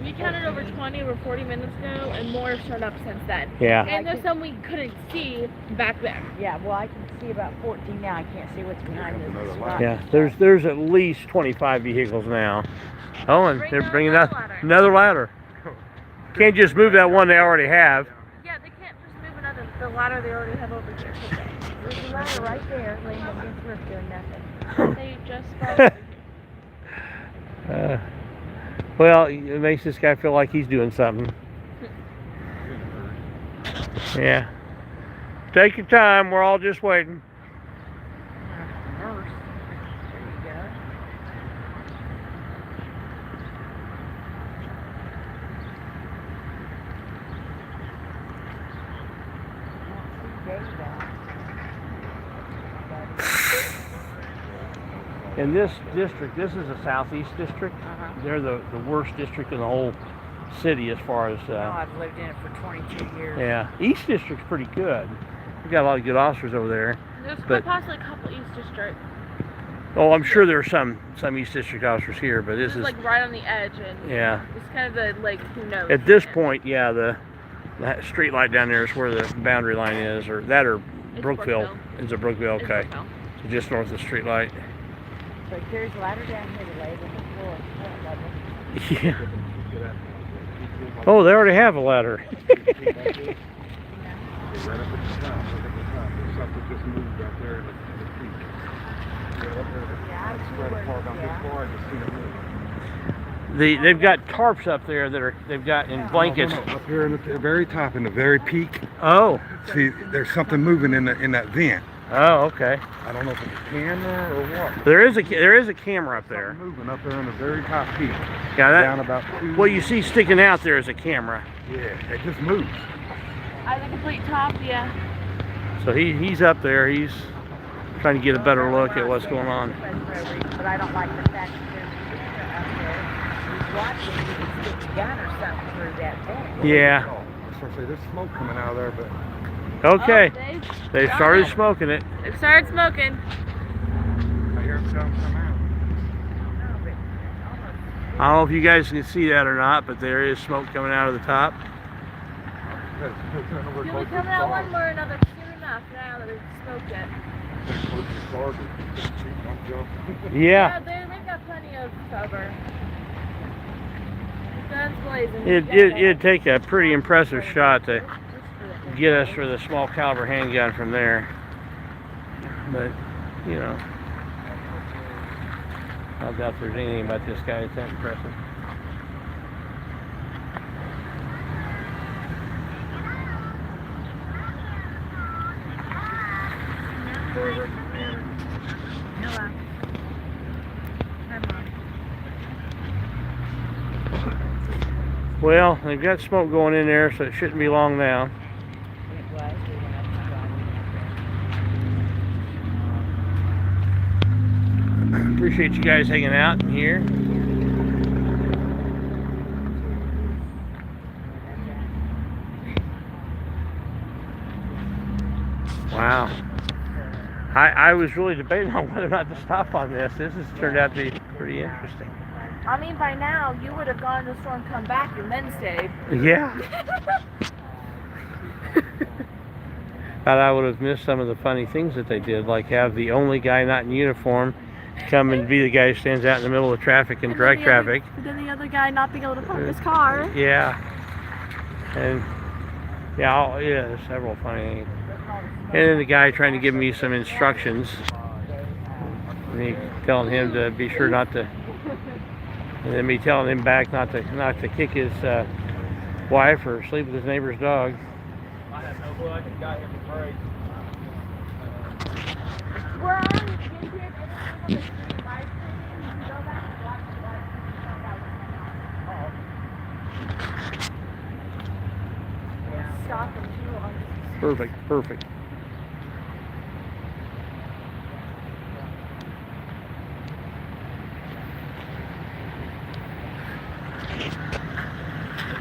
We counted over 20 over 40 minutes ago, and more have shown up since then. Yeah. And there's some we couldn't see back there. Yeah, well, I can see about 14 now. I can't see what's behind this spot. Yeah, there's at least 25 vehicles now. Oh, and they're bringing out another ladder. Can't just move that one they already have. Yeah, they can't just move the ladder they already have over here. There's a ladder right there, laying against the roof doing nothing. They just brought it. Well, it makes this guy feel like he's doing something. Yeah. Take your time. We're all just waiting. Nurse. There you go. In this district, this is the southeast district. They're the worst district in the whole city as far as. I've lived in it for 22 years. Yeah, East District's pretty good. We got a lot of good officers over there. There's possibly a couple East District. Oh, I'm sure there are some East District officers here, but this is like right on the edge, and yeah. it's kind of the who knows. At this point, yeah, the street light down there is where the boundary line is, or Brookville. Is it Brookville? Okay, so just north of the street light. So there's a ladder down here to lay on the floor. Yeah. Oh, they already have a ladder. They've got tarps up there that they've got in blankets. No, up here at the very top, in the very peak. Oh. See, there's something moving in that vent. Oh, okay. I don't know if it's a camera or what. There is a camera up there. Something moving up there in the very top peak. Yeah, down about 2. What you see sticking out there is a camera. Yeah, it just moves. At the complete top, yeah. So he's up there. He's trying to get a better look at what's going on. But I don't like the fact that there's a camera up there. He's watching. He can stick a gun or something through that vent. Yeah. I was going to say, there's smoke coming out of there, but... Okay. Oh, They've started smoking it. They've started smoking. I hear some come out. I don't know if you guys can see that or not, but there is smoke coming out of the top. You'll be coming out one more or another soon enough now that we've smoked it. Yeah. They've got plenty of cover. Guns blazing. It'd take a pretty impressive shot to get us for the small caliber handgun from there. But, I doubt there's anything about this guy that's that impressive. Well, they've got smoke going in there, so it shouldn't be long now. Appreciate you guys hanging out here. Wow. I was really debating on whether or not to stop on this. This has turned out to be pretty interesting. I mean, by now, you would have gone in the store and come back and then stayed. Yeah. Thought I would have missed some of the funny things that they did, like have the only guy not in uniform come and be the guy who stands out in the middle of traffic and direct traffic. And then the other guy not being able to park his car. Yeah. And yeah, there's several funny things. And then the guy trying to give me some instructions. And me telling him to be sure not to, and then me telling him back not to kick his wife or sleep with his neighbor's dog. I have no clue. I just got here for free. Where are you? Perfect, perfect.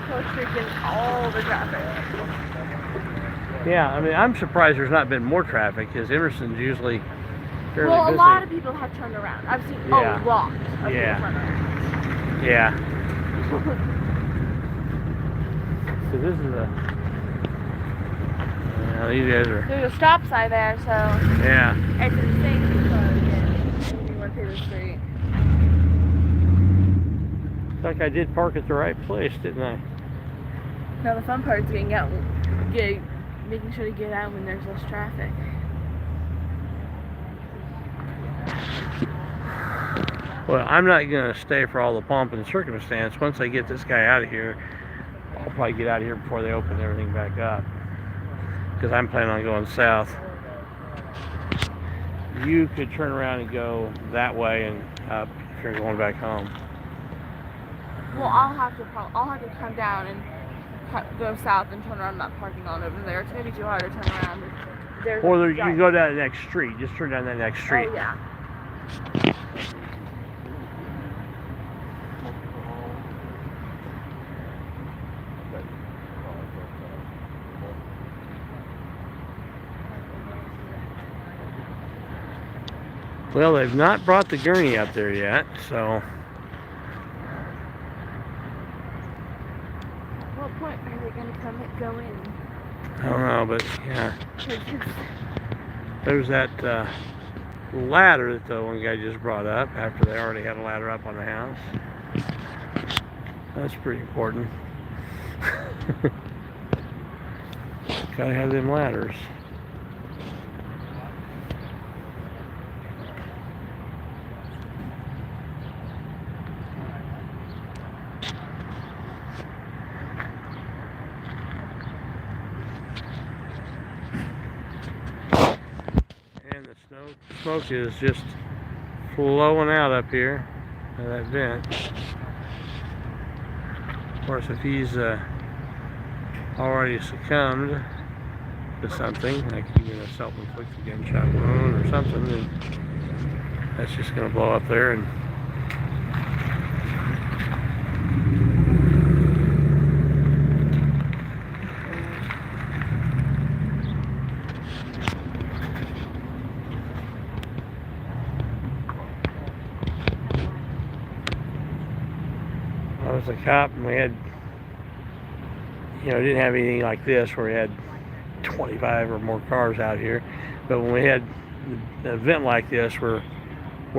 Close Street gets all the traffic. Yeah, I mean, I'm surprised there's not been more traffic because Emerson's usually fairly Well, a busy. lot of people have turned around. I've seen Yeah. a lot of Yeah. people turn around. Yeah. So this is a. Yeah, these guys are. There's a stop sign there, so Yeah. it's insane because you went through the street. Looks like I did park at the right place, didn't I? Now the fun part is making sure to get out when there's less traffic. Well, I'm not going to stay for all the pomp and circumstance. Once I get this guy out of here, I'll probably get out of here before they open everything back up. Because I'm planning on going south. You could turn around and go that way and up if you're going back home. Well, I'll have to come down and go south and turn around that parking lot over there. It's gonna be too hard to turn around. There's Or you can go down the next street. Just turn down that next street. Oh yeah. Well, they've not brought the gurney up there yet, so. What point are they gonna go in? I don't know, but yeah. There's that ladder that the one guy just brought up after they already had a ladder up on the house. That's pretty important. Gotta have them ladders. And the smoke is just flowing out up here of that vent. Of course, if he's already succumbed to something, like even a self-inflicted gunshot wound or something, then that's just going to blow up there. And I was a cop, and we had, didn't have anything like this where we had 25 or more cars out here. But when we had an event like this where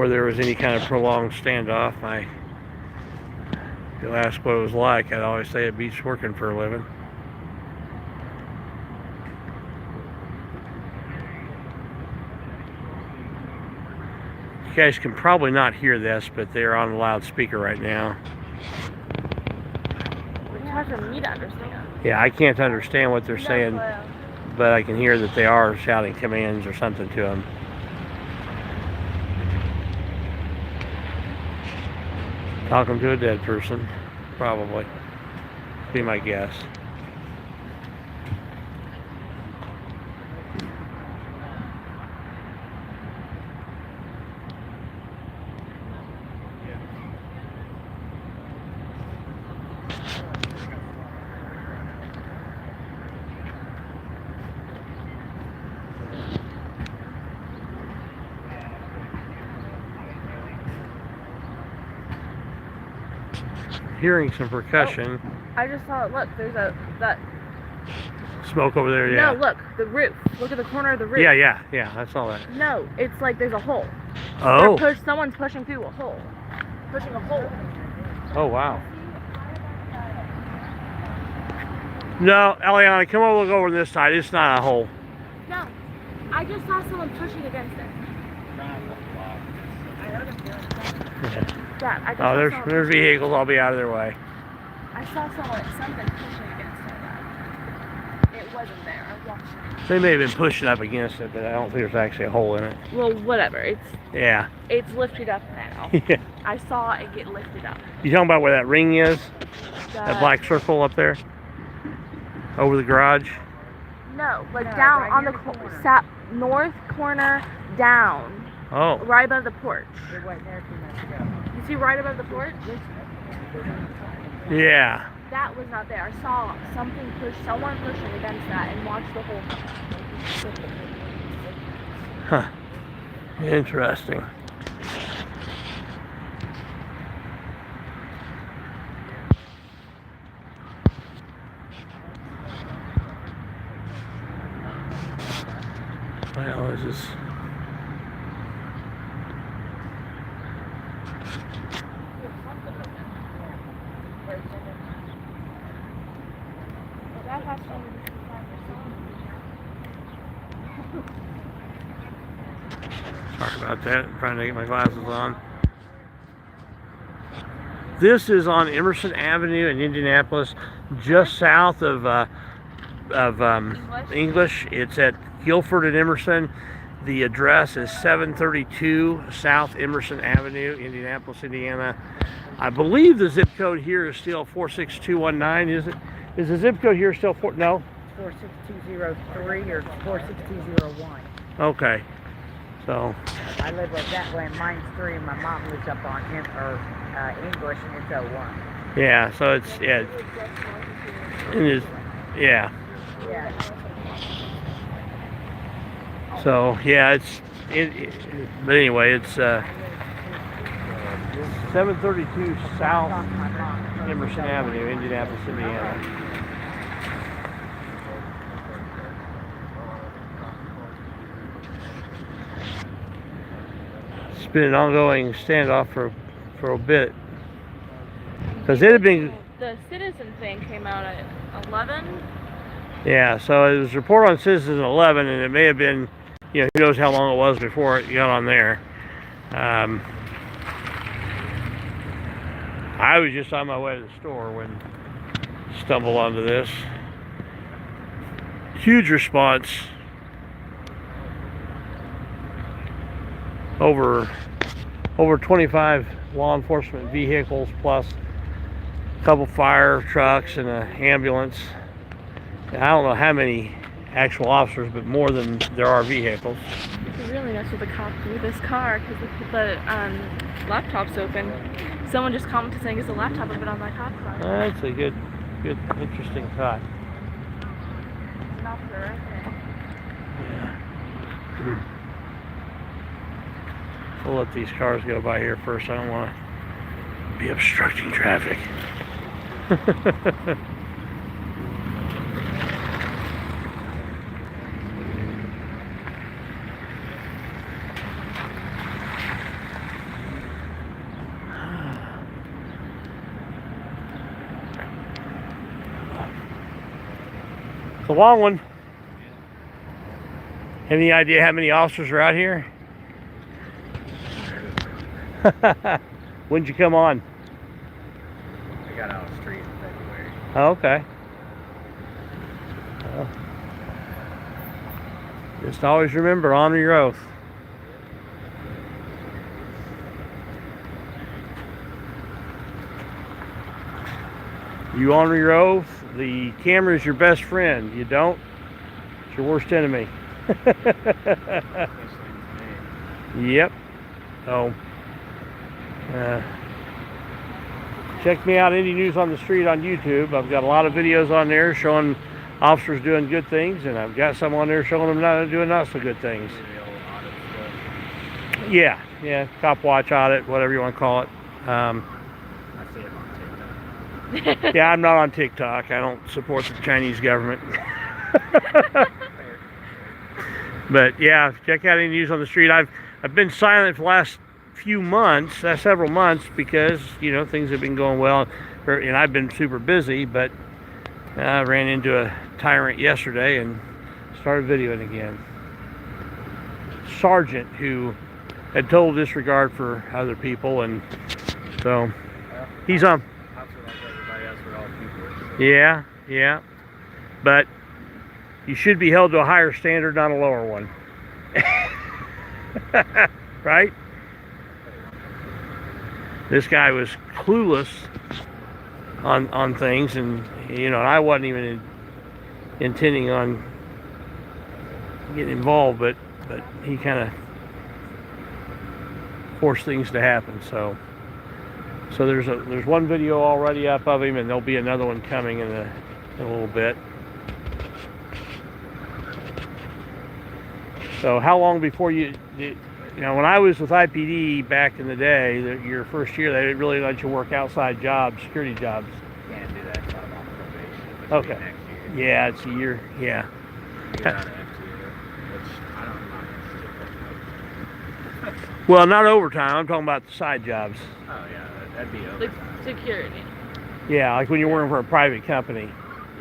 there was any kind of prolonged standoff, if you ask what it was like, I'd always say it beats working for a living. You guys can probably not hear this, but they're on the loudspeaker right now. It's hard for me to understand. Yeah, I can't understand what they're saying, but I can hear that they are shouting commands or something to them. Talking to a dead person, probably. Be my guess. Hearing some percussion. Oh, I just saw it. Look, there's that. Smoke over there, yeah. No, look, the roof. Look at the corner of the roof. Yeah, I saw that. No, it's like there's a hole. Oh. Someone's pushing through a hole. Pushing a hole. Oh, wow. No, Eliana, come over, look over this side. It's not a hole. No, I just saw someone pushing against it. Dad, I just saw There's someone vehicles. I'll be out of their way. I saw something pushing against it. Dad. It wasn't there. I watched it. They may have been pushing up against it, but I don't think there's actually a hole in it. Well, whatever. It's lifted up now. Yeah. I saw it get lifted up. You talking about where that ring is? That black circle up there? Over the garage? No, like No, down right on the near the corner. north corner down, Oh, right above the porch. It wasn't there 2 minutes ago. You see right above the porch? yeah. That was not there. I saw someone pushing against that and watched the whole time. Huh. Interesting. Well, this is. That has to Sorry about that. I'm trying to get my glasses on. This is on Emerson Avenue in Indianapolis, just south of English. It's at Guilford and Emerson. The address is 732 South Emerson Avenue, Indianapolis, Indiana. I believe the zip code here is still 46219. Is it? Is the zip code here still no? 46203 or 46201. Okay. So. I live up that way. Mine's 3. My mom lives up on English, and it's 01. Yeah. So it's It is. Yeah. Yeah. So yeah, but anyway, it's 732 South Emerson Avenue, Indianapolis, Indiana. It's been an ongoing standoff for a bit, because it had been. The Citizen thing came out at 11. Yeah, so it was reported on Citizen 11, and it may have been, who knows how long it was before it got on there. I was just on my way to the store when I stumbled onto this. Huge response. Over 25 law enforcement vehicles, plus a couple fire trucks and an ambulance. I don't know how many actual officers, but more than there are vehicles. You could really mess with the cop with this car because the laptop's open. Someone just commented saying, "Is the laptop open on my cop car?" That's a good, interesting thought. Not for right Yeah. We'll let these cars go by here first. I don't want to be obstructing traffic. It's a long one. Any idea how many officers are out here? When'd you come on? I got out of the street in February. Oh, okay. Well, just always remember, honor your oath. You honor your oath, the camera is your best friend. You don't, it's your worst enemy. Yep. So, check me out, Indie News on the Street on YouTube. I've got a lot of videos on there showing officers doing good things, and I've got some on there showing them doing not so good things. Yeah, cop watch audit, whatever you want to call it. Yeah, I'm not on TikTok. I don't support the Chinese government. But yeah, check out Indie News on the Street. I've been silent for the last few months, several months, because things have been going well, and I've been super busy. But I ran into a tyrant yesterday and started videoing again. Sergeant who had total disregard for other people, and so he's on. Yeah, but you should be held to a higher standard, not a lower one. Right? This guy was clueless on things, and I wasn't even intending on get involved, but he kind of forced things to happen. So there's one video already up of him, and there'll be another one coming in a little bit. So how long before you know, when I was with IPD back in the day, your first year, they didn't really let you work outside jobs, security jobs. Can't do that until I'm on probation. Which Okay. will be next year. Yeah, it's a year. Yeah. Get out of FTO, which I don't know. Well, not overtime. I'm talking about the side jobs. Oh yeah, that'd be over. Like security. Yeah, like when you're working for a private company.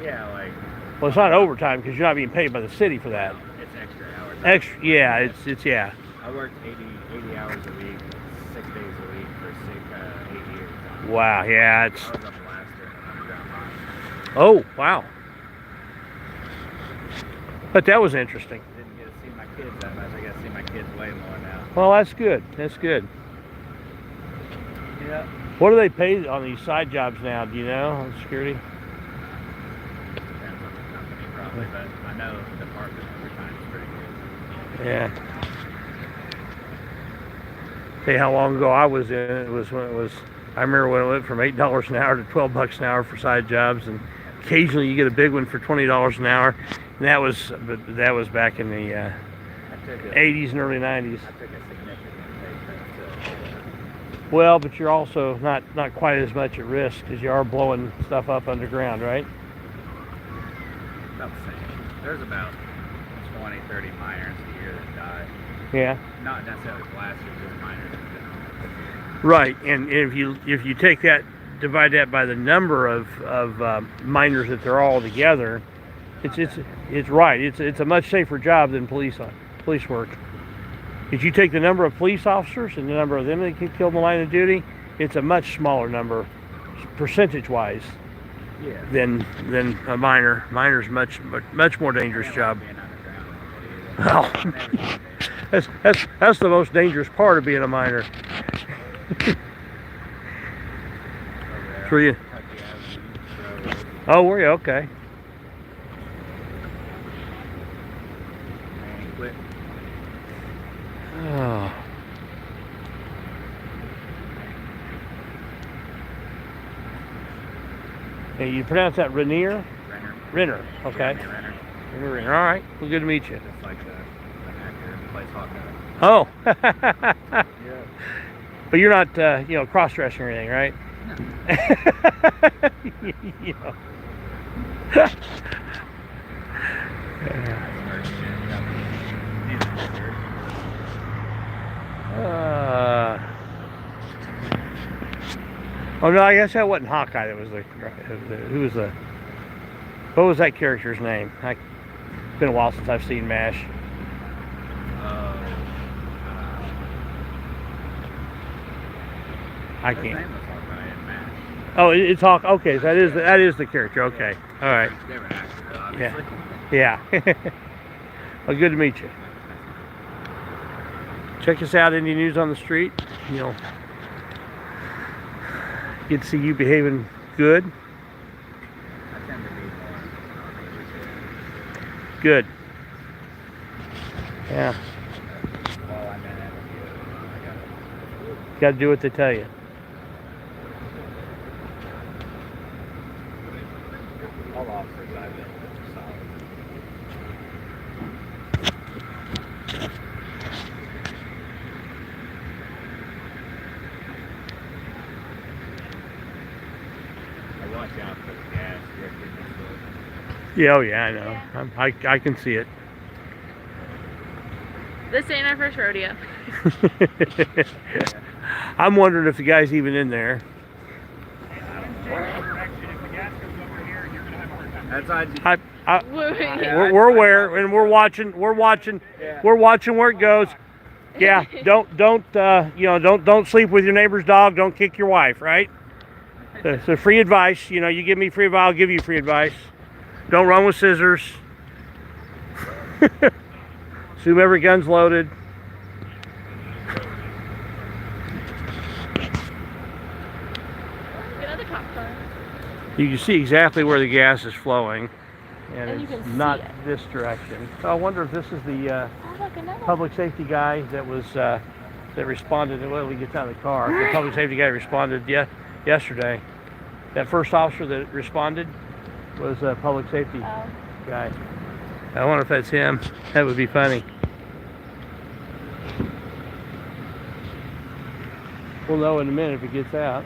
Yeah, like Well, it's not overtime because you're not being paid by the city for that. it's extra hours. Extra. Yeah, it's yeah. I worked 80 hours a week, 6 days a week for 8 years. Wow. Yeah, it's. I was up last year in an underground mine. Oh, wow. But that was interesting. Didn't get to see my kids that much. I get to see my kids way more now. Well, that's good. That's good. Yeah. What do they pay on these side jobs now? Do you know, on security? Depends on the company probably, but I know the department overtime is pretty good. Yeah. Tell you how long ago I was in it was when it was. I remember when it went from $8 an hour to $12 an hour for side jobs, and occasionally you get a big one for $20 an hour. And that was back in the I took a 80s and early 90s. I took a significant pay cut to Well, but you're also not quite as much at risk because you are blowing stuff up underground, right? about the same. There's about 20, 30 miners a year that die. Yeah. Not necessarily blasters, just miners in general. Right, and if you take that, divide that by the number of miners that they're all together, it's right. It's a much safer job than police work. If you take the number of police officers and the number of them that get killed in the line of duty, it's a much smaller number, percentage-wise, Yeah. than a miner. Miner's much more dangerous job. Being underground, Oh, that's the most dangerous part of being a miner. For you. Oh, were you? Okay. Oh. Hey, you pronounce that Rainier? Renner. Okay. Renner. All right. Well, good to meet you. Just like the actor who plays Hawkeye. Oh. Yeah. But you're not, cross-dressing or anything, right? You know. Oh no, I guess that wasn't Hawkeye. That was what was that character's name? It's been a while since I've seen MASH. I His can't. name was Hawkeye in MASH. Oh, it's Hawk. Okay, so that is the character. Okay, all right. Different actor, Yeah. obviously. Yeah. Well, good to meet you. Check us out, Indie News on the Street. Get to see you behaving good. I tend to be more Good. Yeah. well, I'm in it. Got to do what they tell you. All officers I've been with are solid. I watch out for the gas directly next to it. Yeah. Oh yeah, I know. I can see it. This ain't our first rodeo. I'm wondering if the guy's even in there. That's on. We're aware, and we're watching where it goes. Yeah, don't sleep with your neighbor's dog. Don't kick your wife, right? So free advice. You give me free advice, I'll give you free advice. Don't run with scissors. Assume every gun's loaded. Get out the cop car. You can see exactly where the gas is flowing. and And you it's can see not it. this direction. So I wonder if this is the Oh, look, another. public safety guy that was that responded. Well, he gets out of the car. The public safety guy responded yesterday. That first officer that responded was a public safety Oh. guy. I wonder if that's him. That would be funny. We'll know in a minute if it gets out.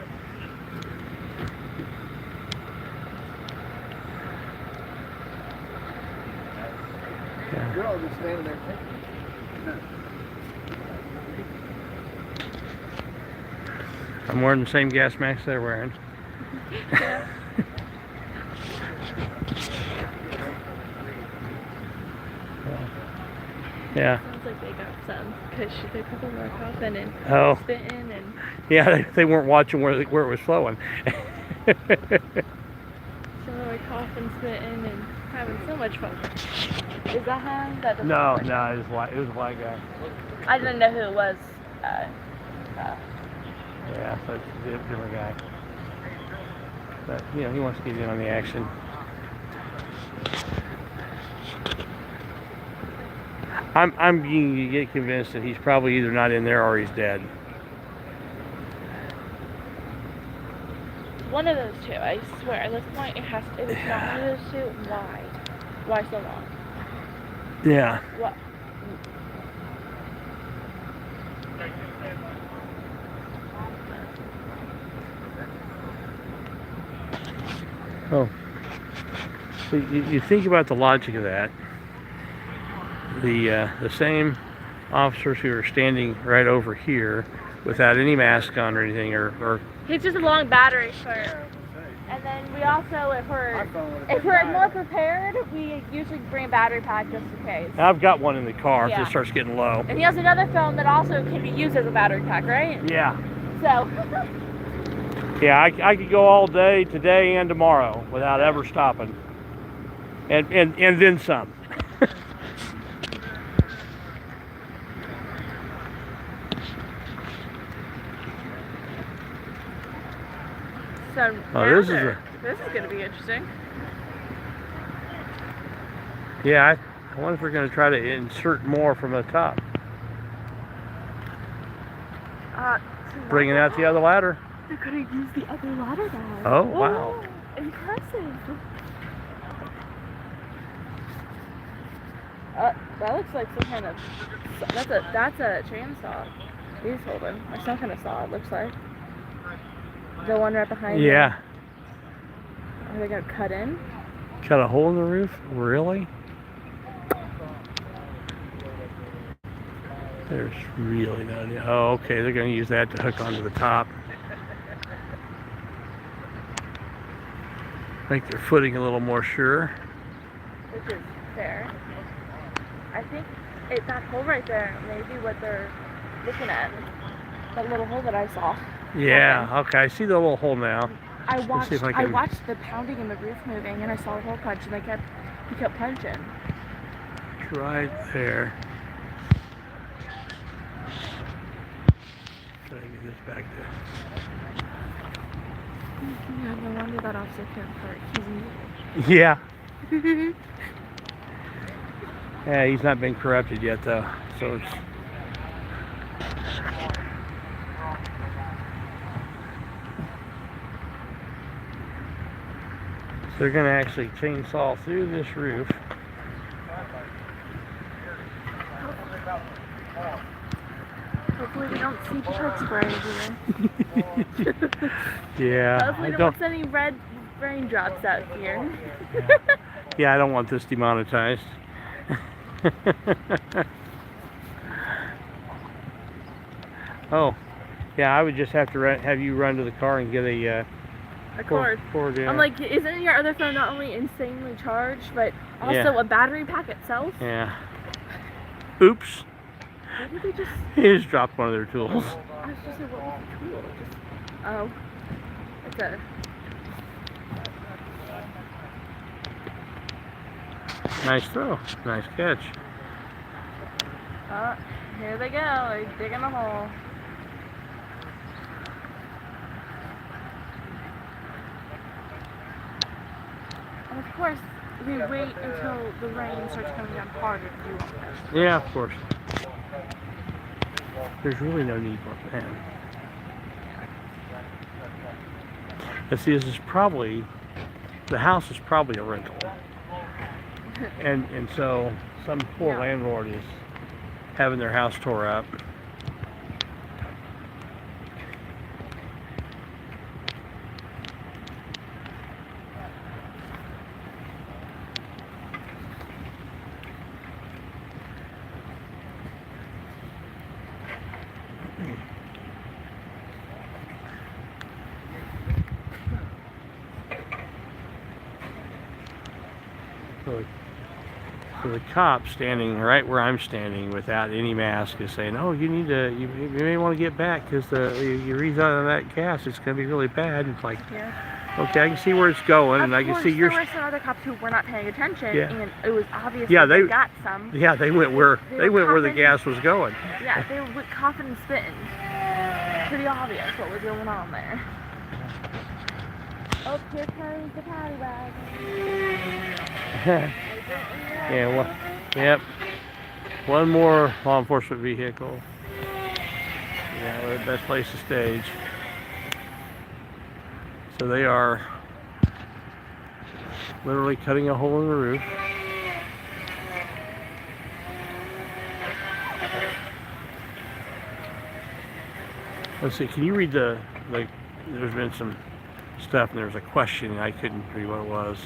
Girl just standing there taking I'm wearing the same gas mask they're wearing. Yeah. Sounds like they got some because they put the more coughing and Oh. spitting and. Yeah, they weren't watching where it was flowing. So we're coughing, spitting, and having so much fun. Is that him? That doesn't No, look like it was a white guy. I didn't know who it was. Yeah, so it's a different guy. But you know, he wants to get in on the action. I'm beginning to get convinced that he's probably either not in there or he's dead. One of those two, I swear. At this point, it has. If it's not one of those two, why? Why so long? Yeah. What? Oh. So you think about the logic of that. The same officers who are standing right over here without any mask on or anything, or It's just a long battery short. And then we also, if we're more prepared, we usually bring a battery pack just in case. I've got one in the car if Yeah. it starts getting low. And he has another phone that also can be used as a battery pack, right? Yeah. So. Yeah, I could go all day today and tomorrow without ever stopping. And then some. So Oh, now this is this is gonna be interesting. Yeah, I wonder if we're going to try to insert more from the top. Bringing out the other ladder. They're gonna use the other ladder now. Oh, wow. Impressive. That looks like some kind of. That's a chainsaw. He's holding. Or some kind of saw. It looks like. The one right behind. Yeah. Him. Are they gonna cut in? Cut a hole in the roof? Really? There's really no. Oh, okay. They're going to use that to hook onto the top. Make their footing a little more sure. Which is fair. I think that hole right there may be what they're looking at. That little hole that I saw. Yeah. Okay. I see the little hole now. I Let's see if I I can- watched the pounding in the roof moving, and I saw a hole punch, and he kept punching. Right there. Try to get this back there. Yeah, no wonder that officer couldn't park. He's Yeah. Yeah, he's not been corrupted yet, though. So it's. So they're going to actually chainsaw through this roof. Hopefully we don't see pepper spray everywhere. Yeah. Hopefully we don't see any red raindrops out here. Yeah, I don't want this demonetized. Oh, yeah, I would just have to have you run to the car and get a cord. Yeah. I'm like, isn't your other phone not only insanely charged, but also Yeah. a battery pack itself? Yeah. Oops. Why did they just... He just dropped one of their tools. I was just like, what was the tool? Oh. It's a... Nice throw. Nice catch. Oh, here they go. They're digging a hole. And of course, they wait until the rain starts coming down harder to do all that. Yeah, of course. There's really no need for that. But see, this is probably, the house is probably a rental. And so some poor Yeah. landlord is having their house tore up. So the cop standing right where I'm standing without any mask is saying, "Oh, you need to, you may want to get back because you breathe out of that gas, it's going to be really bad." And it's like, Yeah. okay, I can see where it's going, and I Of can course, see your. there were some other cops who were not paying attention, Yeah. and it was obvious Yeah, that they they- got some. Yeah, they went where They were the coughing. gas was going. Yeah, they were coughing and spitting. Pretty obvious what was going on there. Oh, here comes the paddy wagon. Yeah, well, yep. One more law enforcement vehicle. Yeah, we're the best place to stage. So they are literally cutting a hole in the roof. Let's see, can you read the, like, there's been some stuff and there's a question and I couldn't read what it was.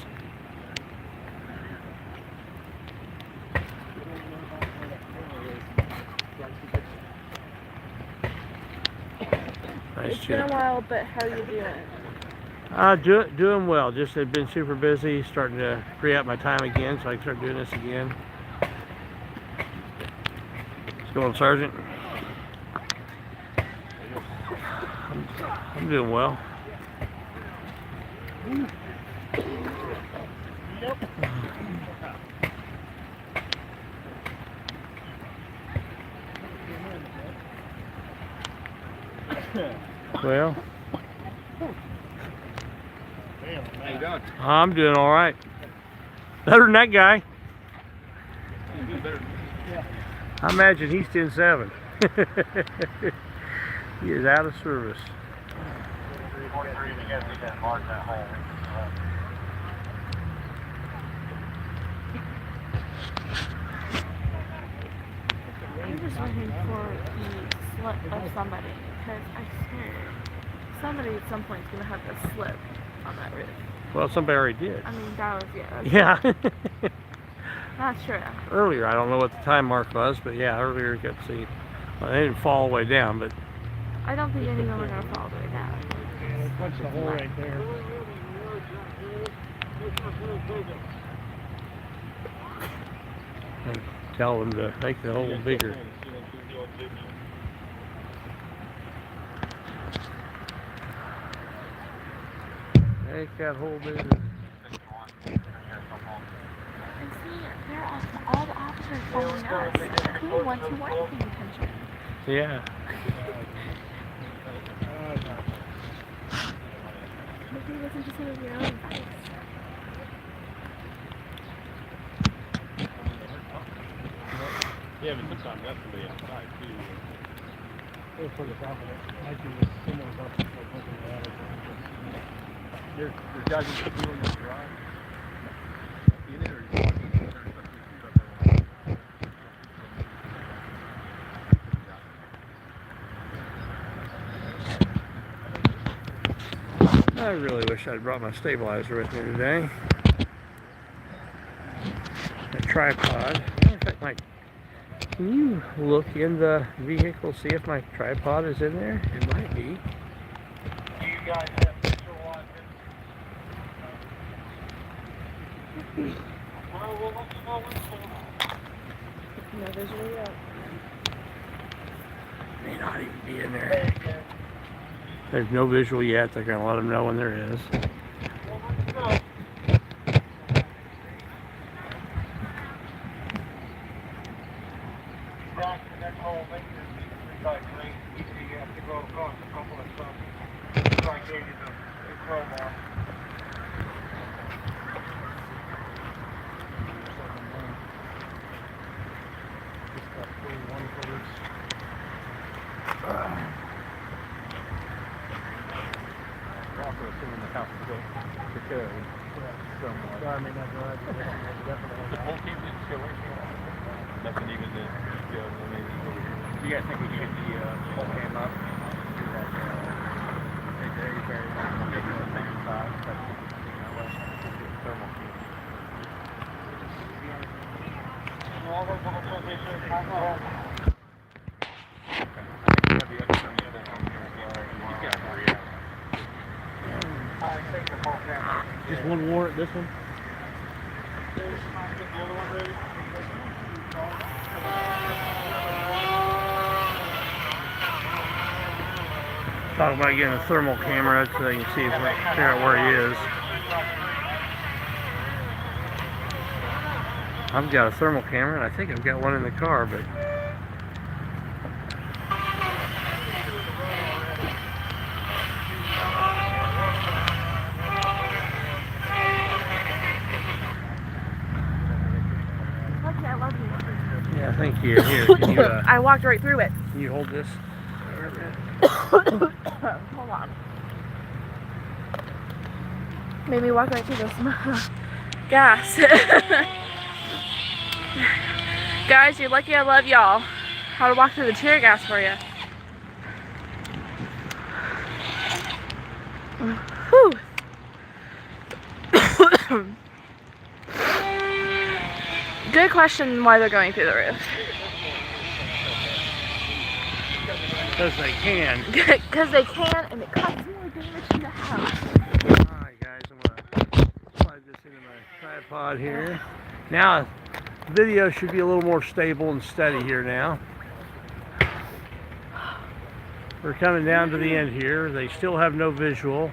Nice It's been a chip. while, but how are you doing? Doing well. Just have been super busy, starting to free up my time again so I can start doing this again. What's going on, Sergeant? I'm doing well. Well, How you doing? I'm doing all right. Better than that guy. I imagine he's 10-7. He is out of service. I'm just waiting for the slip of somebody, because I swear somebody at some point is going to have a slip on that roof. Well, somebody already did. I mean, that was, yeah. Yeah. That's true. Earlier, I don't know what the time mark was, but yeah, earlier you got to see. Well, they didn't fall all the way down, but I don't think any of them are going to fall all the way down. Punch the hole right there. tell them to make the hole bigger. Make that hole bigger. And see, they're all the officers following us. Who wants to weren't paying attention? Yeah. Maybe listen to some of your own advice. Yeah, but sometimes that's the way outside too. For the top of it. I do similar stuff like looking at it. Your guys are doing your garage. In it or you want I really wish I'd brought my stabilizer with me today. A tripod. In fact, can you look in the vehicle, see if my tripod is in there? It might be. Do you guys have visual on this? Well, we'll let you know when it's full. No visual yet. May not even be in there. There's no visual yet. They're going to let them know when there is. Well, let's go. Back to that whole link is recycling. You have to go across a couple of stuff. So I gave you the crowbar. also assuming the house is built to code. Somewhat. So, I mean, that's right. Definitely. The whole team didn't show anything. Nothing even to show. Maybe. Do you guys think we can get the whole cam up? Do that. Take the area fair, make it the same size. That's thermal cam. All those little positions, I know. Just one warrant, this one? Talking about getting a thermal camera so they can see, figure out where he is. I've got a thermal camera, and I think I've got one in the car, but Lucky, I love you. yeah, thank you. Here, can you, I walked right through it. can you hold this? Hold on. Made me walk right through this gas. Guys, you're lucky I love y'all. How to walk through the tear gas for you. Whew. Good question why they're going through the roof. Because they can. Because they can, and it causes more damage in the house. Alright guys, I'm going to slide this into my tripod here. Now, the video should be a little more stable and steady here now. We're coming down to the end here. They still have no visual.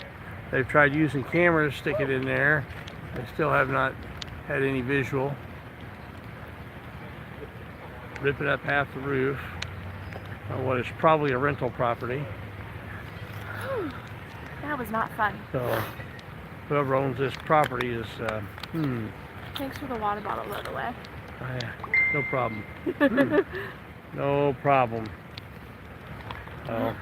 They've tried using cameras to stick it in there. They still have not had any visual. Ripping up half the roof on what is probably a rental property. That was not fun. So whoever owns this property is, Thanks for the water bottle, by the way. yeah, no problem. No problem. Oh.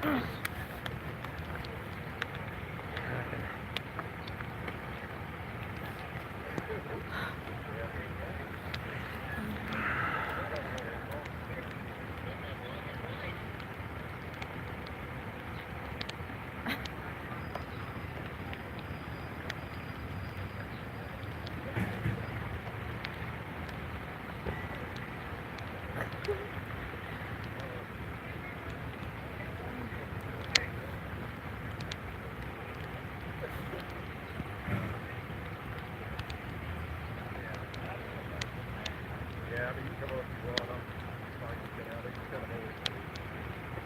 Yeah, but you can come up if you want. I'm sorry to get out. They just got a hold.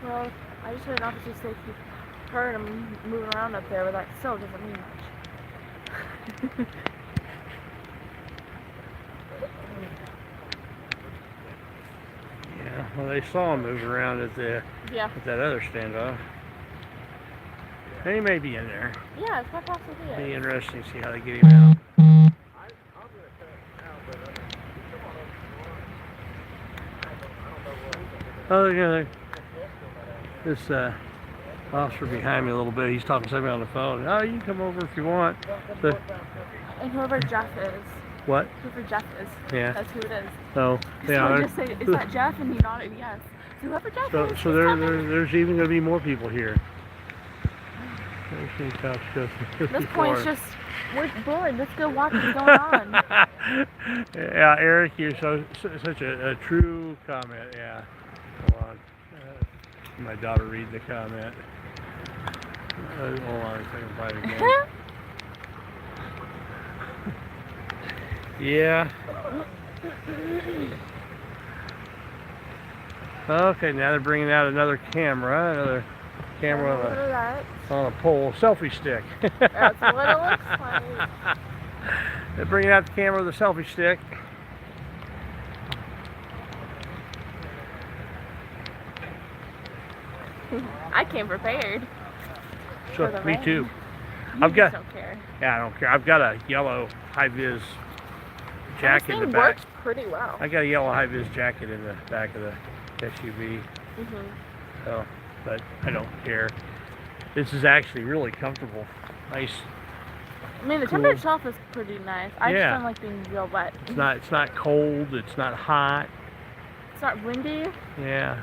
Well, I just heard an officer say keep heard him moving around up there, but that still doesn't mean much. Yeah, well, they saw him move around at the Yeah. at that other standoff. And he may be in there. Yeah, it's quite possibly Be it. interesting to see how they get him out. Oh, yeah, this officer behind me a little bit. He's talking to somebody on the phone. Oh, you can come over if you want. So, And whoever Jeff is, what? whoever Jeff is, Yeah. that's who it is. Oh, So yeah. I just say, is that Jeff? And he nodded yes. So whoever Jeff So, is, so is coming. there's even going to be more people here. There's cops just This point's just, we're bored. Let's go watch what's going on. Yeah, Eric, you're such a true comment. Yeah. Hold on. My daughter read the comment. Hold on a second, find it again. Yeah. Okay, now they're bringing out another camera Look at that. on a pole, selfie stick. That's what it looks like. They're bringing out the camera with a selfie stick. I came prepared. So, For the me rain. too. You I've got, just don't care. yeah, I don't care. I've got a yellow high-vis jacket in the This thing back. works pretty well. I got a yellow high-vis jacket in the back of the SUV. Mhm. So, but I don't care. This is actually really comfortable. Nice. I mean, the Cool. temperature itself is pretty nice. I Yeah. just don't like being real wet. It's not cold. It's not hot. It's not windy. Yeah.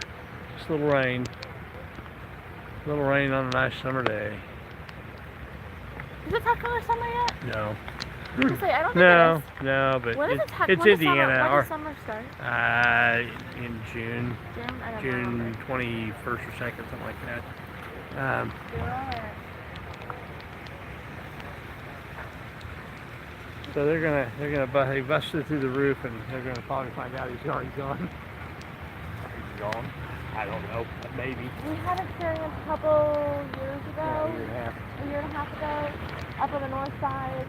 Just a little rain. A little rain on a nice summer day. Is it Tuckahoe summer yet? No. I was gonna say, I don't think No, it is. no, but When is it it's when does Indiana. Summer, when or does summer start? in June. June? I don't June remember. 21st or 2nd, something like that. So they busted through the roof, and they're gonna probably find out he's already gone. He's gone. I don't know, maybe We had experience a couple years ago, a year and a half. a year and a half ago, up on the north side.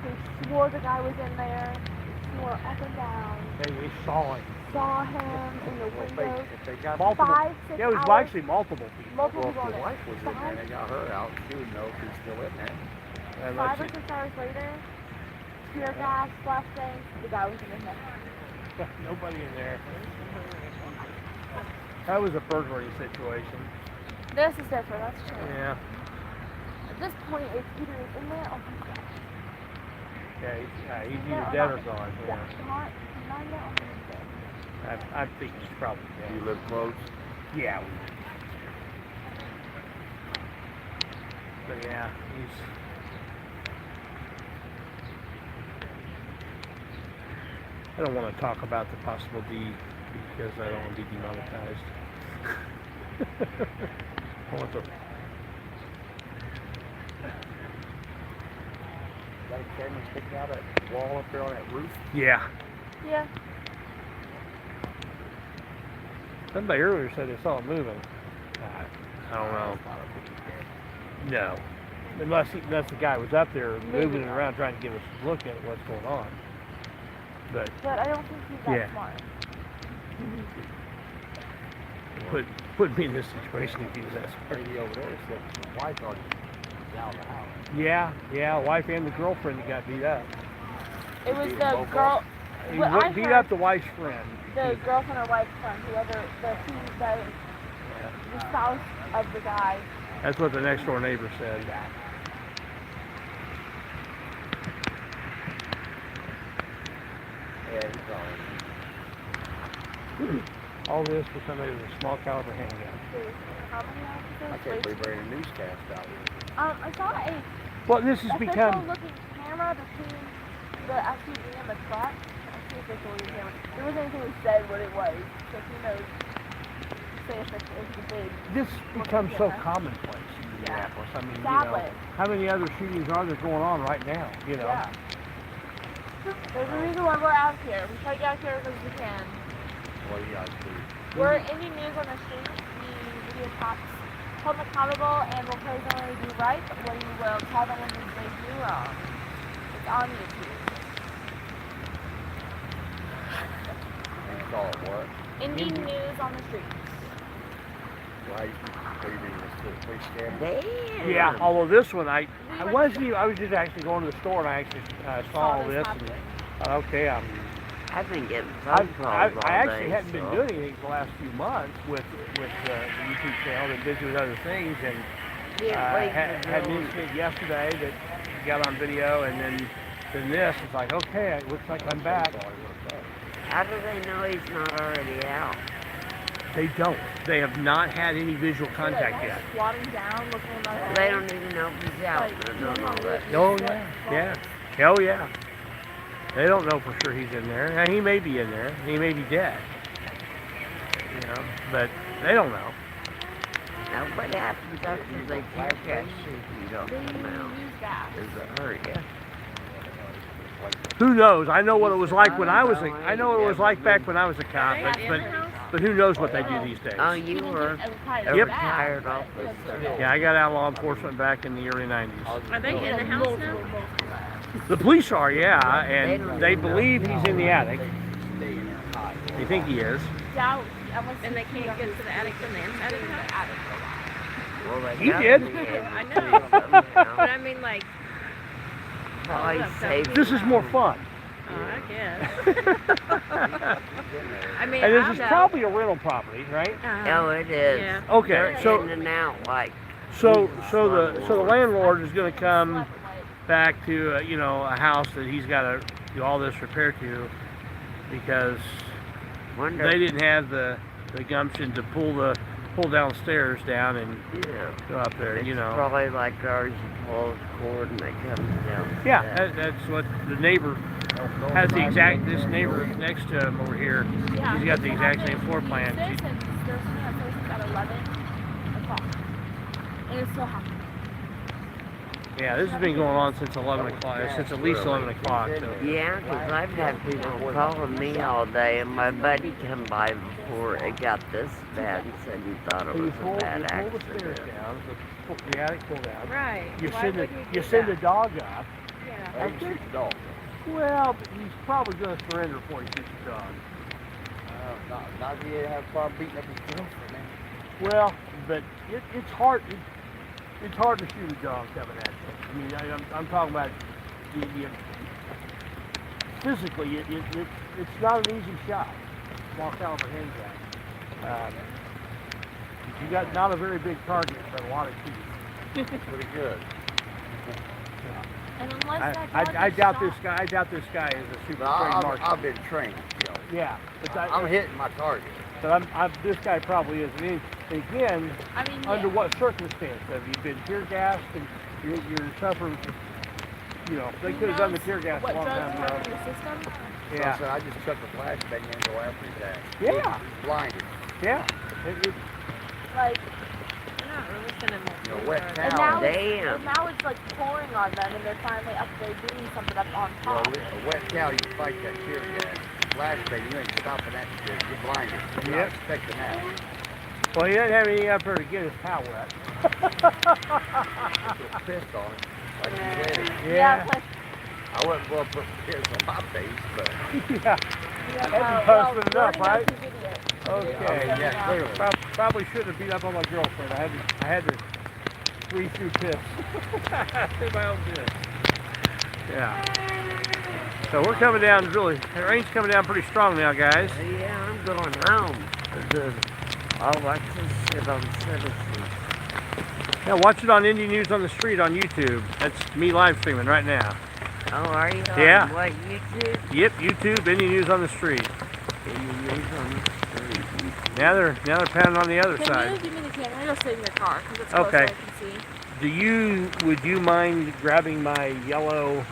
They swore the guy was in there. They swore up and down. They saw him. Saw him in the windows. If they got Multiple. 5, 6 Yeah, it was hours. actually multiple people. Multiple well, if people the in wife was in there and they got her out, she would know if he's still in there. And 5 or let's 6 hours later, tear gas, flashbangs, the guy was in there. see. Nobody in there. That was a burglary situation. This is different, that's true. Yeah. At this point, it's either in there or he's dead. Yeah, he's Yeah, either dead or not- gone. Yeah, Yeah. not yet or he's dead. I think he's probably Do you dead. live close? Yeah. But yeah, I don't want to talk about the possible deed because I don't want to be demonetized. I want to. Got a camera sticking out that wall up there on that roof? Yeah. Yeah. Somebody earlier said they saw it moving. I don't know. No. Unless the guy was up there moving it around trying to give us a look at what's going on. But But I don't think he's that Yeah. smart. put me in this situation if he was that smart. Lady over there said the wife already out of the house. Yeah, wife and the girlfriend that got beat up. It was beat the them both girl. up? He What I beat heard- up the wife's friend. The girlfriend or wife's friend, whoever, the spouse of the guy. That's what the next door neighbor said. Yeah, he's All this for somebody with a small caliber handgun. How many I officers? can't believe we're in a newscast out here. I saw a Well, this has official become. looking camera between the SUV and the truck. I see official looking camera. There wasn't anything that said what it was, so who knows? Say if it's the big. This becomes so Yeah. commonplace in Minneapolis. I mean, Sadly. how many other shootings are there going on right now? You know. Yeah. There's a reason why we're out here. We try to get out here because we can. What do you guys do? We're any news on the street. We video cops, hold them accountable, and we'll praise them when they do right, but when you will tell them when they do wrong. It's on YouTube. You call it what? Indie news on the streets. Why you mean this the police camera? Yeah. Although this one, I wasn't even. I was just actually going to the store and I actually saw all this. And happening. thought, okay, I've been getting phone I calls all actually day, hadn't been so- doing anything for the last few months with the YouTube channel and busy with other things, and Yeah, wait had to an know. incident yesterday that got on video, and then this. It's like, okay, it looks like I'm back. How do they know he's not already out? They don't. They have not had any visual contact yet. Squatting down, looking at my They don't even know if he's out. Like, They don't know that. Oh yeah. Hell yeah. They don't know for sure he's in there. Now, he may be in there. He may be dead. You know, but they don't know. Now, what happens after they tear gas you don't They come out? use gas. Does it hurt you? Who knows? I know what it was like when I was. I know what it was like back when I was a cop. But who knows what they do these days? Oh, you were a Yep. retired officer. Yeah, I got out of law enforcement back in the early 90s. Are they in the house now? The police are, yeah, They and don't they even know believe if he's they in the attic. Stay in there hot. They think he is. Doubt. And they can't get to the attic from the inside of the house? Well, they He got did. to be able I to know. somehow. But I mean, like, Probably look, safe. This is more fun. I guess. I mean, And this I is know. probably a rental property, right? Oh, it is. Yeah. Okay, They're so in and out like. so the landlord is going to come back to a house that he's got to do all this repair to because Wonder. they didn't have the gumption to pull downstairs down and Yeah. go up there. It's probably like ours. You pull the cord and they come down. Yeah, that's what the neighbor has the exact. This neighbor next to him over here, Yeah. he's got the exact same floor plan. There's something that says at 11 o'clock. And it's still happening. Yeah, this has been going on since 11 o'clock, since at least 11 o'clock. So. Yeah, 'cause I've had people calling me all day, and my buddy come by before it got this bad and said he thought it So was a bad you pull the stairs accident. down, the attic pull down. Right. You Why send would you you do send that? the dog up. Yeah. I didn't shoot the dog. Well, he's probably going to surrender before he shoots the dog. Not if you have a problem beating up his girlfriend, man. Well, but it's hard. It's hard to shoot a dog coming at you. I mean, I'm talking about the physically. It's not an easy shot. Small caliber handgun. You got not a very big target, but a lot of teeth. Pretty good. And unless I doubt this guy. I doubt this guy is a super trained marksman. I've been trained, Yeah, but I'm hitting my target. But this guy probably is. And again, I mean, under what circumstance? Have you been tear gassed and you're suffering? They could have done the tear gas a what long drugs time you have ago. in your system? Yeah, So I just chuck the flashbang in and go after his ass. yeah, Blinded. yeah. Like, They're not really sending more. Wet and towel. now, Damn. and now it's like pouring on them, and they're finally up there doing something up on Well, top. a wet towel, you fight that tear gas. Flashbang, you ain't stopping that shit. You're blinded. You're Yep. not expecting that. Well, he doesn't have anything up there to get his towel wet. Get pissed on it. Like you said. Yeah, Like, I wouldn't want to put tears on my face, but yeah. That's punishment enough, right? Okay. yeah, clearly. Probably shouldn't have beat up on my girlfriend. I had to breathe through piss. Through my own piss. Yeah. So we're coming down the rain's coming down pretty strong now, guys. Yeah, I'm going home. I'll watch this shit on Citizens. Yeah, watch it on Indie News on the Street on YouTube. That's me live streaming right now. Oh, are you? Yeah. On what, YouTube? Yep, YouTube, Indie News on the Street. Indie News on the Street. Now they're pounding on the other can side. you give me the camera? I'm gonna sit in your car because it's closer Okay. I can see. Would you mind grabbing my yellow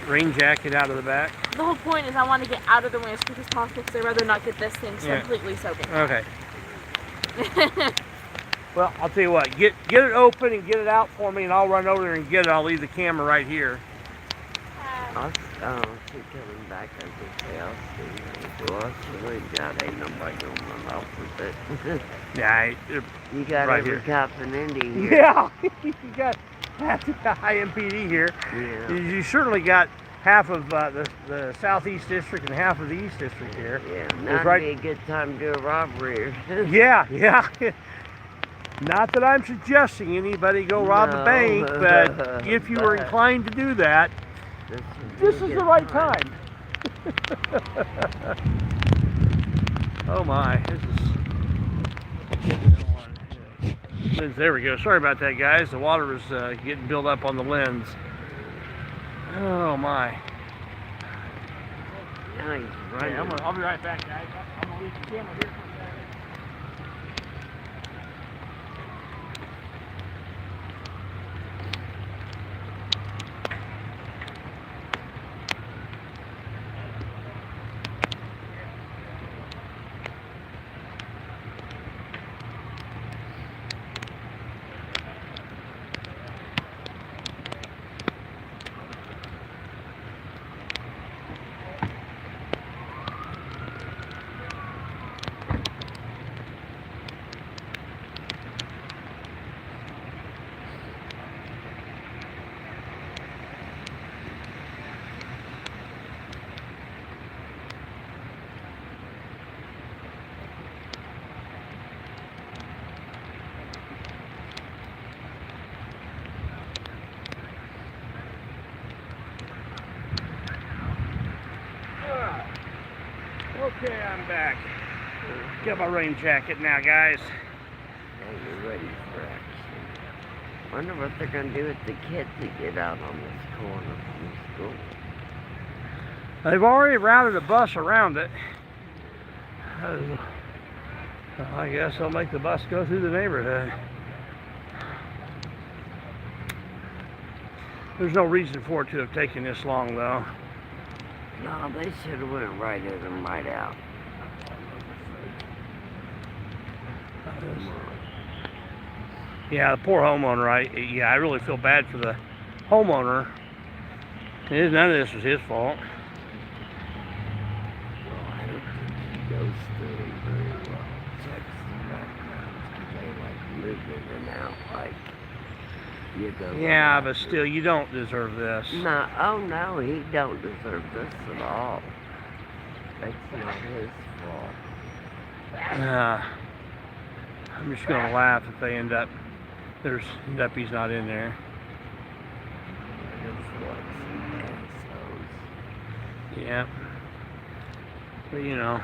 rain jacket out of the back? The whole point is I want to get out of the way as quick as possible because I'd rather not get this thing Yeah. completely soaking. Okay. Well, I'll tell you what. Get it open and get it out for me, and I'll run over there and get it. I'll leave the camera right here. I'll keep coming back as I say. I'll see. Well, I really got ain't nobody going to run off with it. Yeah. You got Right every here. cop in Indy here. Yeah. You got half the IMPD here. Yeah. You certainly got half of the Southeast District and half of the East District here. Yeah, It's now'd right- be a good time to do a robbery. Yeah. Not that I'm suggesting anybody go rob a No. bank, but if you were But- inclined to do that, this is the right time. Oh my, this is. There we go. Sorry about that, guys. The water was getting built up on the lens. Oh my. Now he's running. I'll be right back, guys. I'm gonna leave the camera here for a second. Okay, I'm back. Got my rain jacket now, guys. Now you're ready for action. Wonder what they're gonna do with the kids that get out on this corner from school. They've already routed a bus around it. I guess they'll make the bus go through the neighborhood. There's no reason for it to have taken this long, though. No, they should have went right in and right out. Yeah, the poor homeowner. I really feel bad for the homeowner. None of this was his fault. Goes through very well. Checks the backgrounds because they like move in and out like you go. Yeah, but still, you don't deserve this. No, oh no, he don't deserve this at all. It's not his fault. I'm just gonna laugh if they end up he's not in there. Yeah. But you know,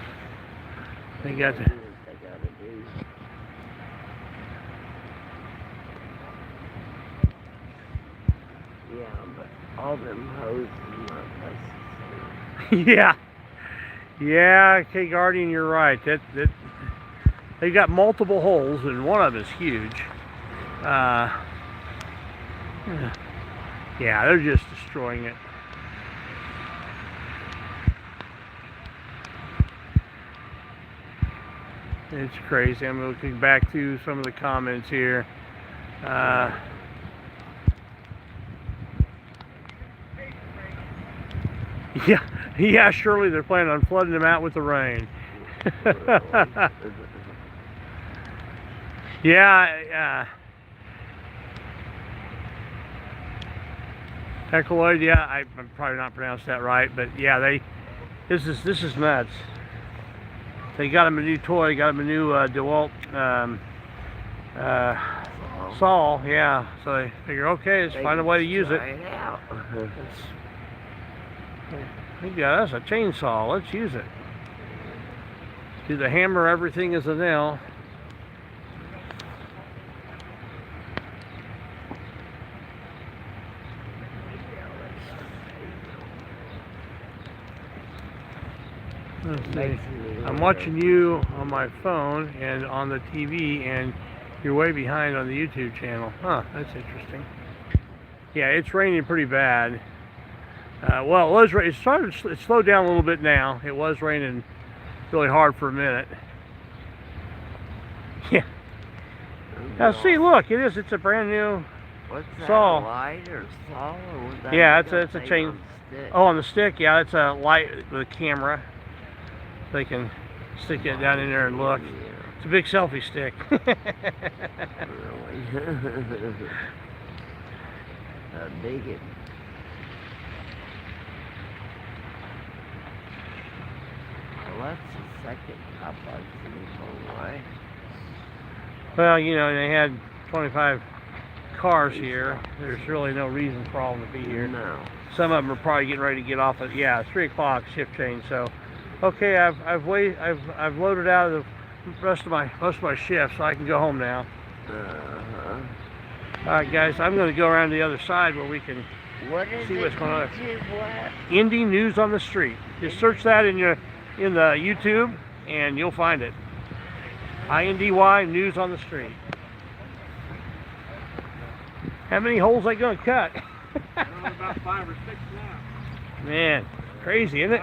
they got to. Yeah, but all them hoes in my place. Yeah, okay, Guardian, you're right. That they got multiple holes, and one of them is huge. Yeah, they're just destroying it. It's crazy. I'm looking back through some of the comments here. Yeah, surely they're planning on flooding them out with the rain. Yeah, Echoloid, yeah, I'm probably not pronounced that right, but yeah, this is nuts. They got him a new toy, got him a new DeWalt saw, yeah. So they figure, okay, let's find a way to use it. Yeah, that's a chainsaw. Let's use it. Do the hammer everything as a nail. Let's see. I'm watching you on my phone and on the TV, and you're way behind on the YouTube channel. Huh, that's interesting. Yeah, it's raining pretty bad. Well, it slowed down a little bit now. It was raining really hard for a minute. Yeah. Now see, look, it's a brand new saw. Light or saw or was that? Yeah, it's a chain. Oh, on the stick, yeah, it's a light with a camera. They can stick it down in there and look. It's a big selfie stick. Really? Dig it. Well, that's the second cop I've seen go away. Well, you know, they had 25 cars here. There's really no reason for all of them to be here. No. Some of them are probably getting ready to get off at 3 o'clock shift change. So, okay, I've loaded out of the most of my shift, so I can go home now. All right, guys, I'm going to go around the other side where we can see what's going on. Indy News on the Street. Just search that in the YouTube, and you'll find it. INDY News on the Street. How many holes are they going to cut? About 5 or 6 now. Man, crazy, isn't it?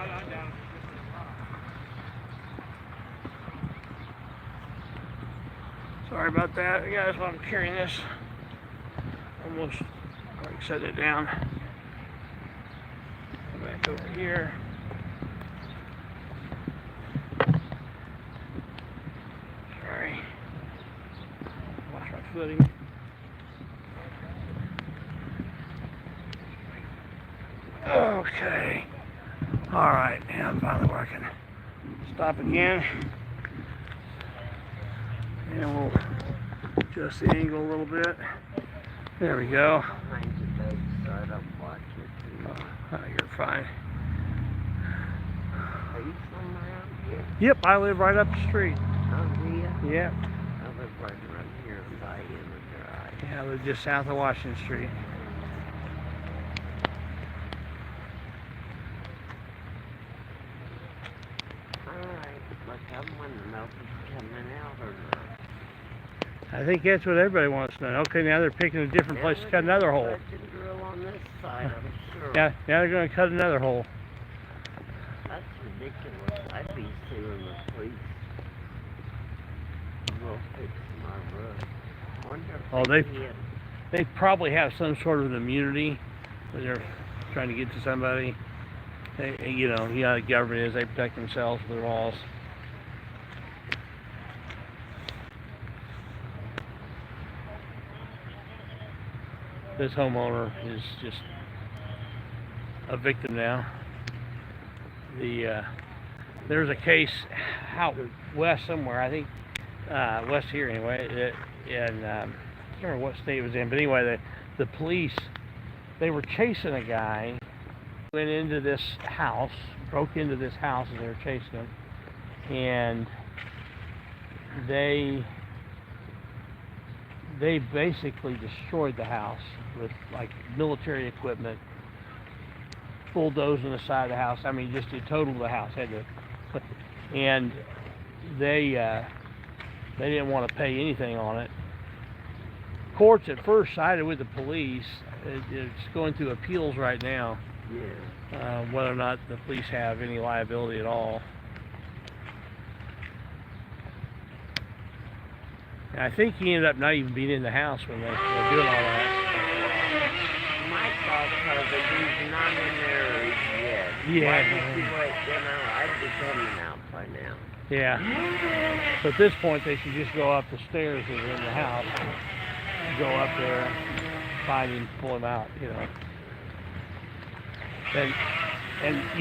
Sorry about that, guys, while I'm carrying this. Almost like set it down. Go back over here. Sorry. Watch my footing. Okay. Alright, now I'm finally working. Stop again. And we'll adjust the angle a little bit. There we go. Oh, you're fine. Are you from around Yep, I live right up the street. Oh, do you? Yep. I live right around here by Emma Drive. Yeah, I live just south of Washington Street. Alright, look, I'm wondering if it's coming out or not. I think that's what everybody wants to know. Okay, now they're picking a different place to cut another hole. Drill on this side, I'm sure. Yeah, now they're going to cut another hole. That's ridiculous. I'd be suing the police. We'll fix my roof. I wonder if Oh, they can. They probably have some sort of immunity when they're trying to get to somebody. You know how the government is. They protect themselves with their laws. This homeowner is just a victim now. There's a case out west somewhere, I think west here anyway, and I can't remember what state it was in, but anyway, the police, they were chasing a guy, went into this house, broke into this house as they were chasing him, and they basically destroyed the house with like military equipment, bulldozing the side of the house. I mean, just to total the house. And they didn't want to pay anything on it. Courts at first sided with the police. It's going through appeals right now. Yeah. Whether or not the police have any liability at all. And I think he ended up not even being in the house when they were doing all that. My thoughts are that he's not in there yet. Yeah. Why did you wait? I'd be coming out by now. Yeah. So at this point, they should just go up the stairs that are in the house, go up there, find him, pull him out, And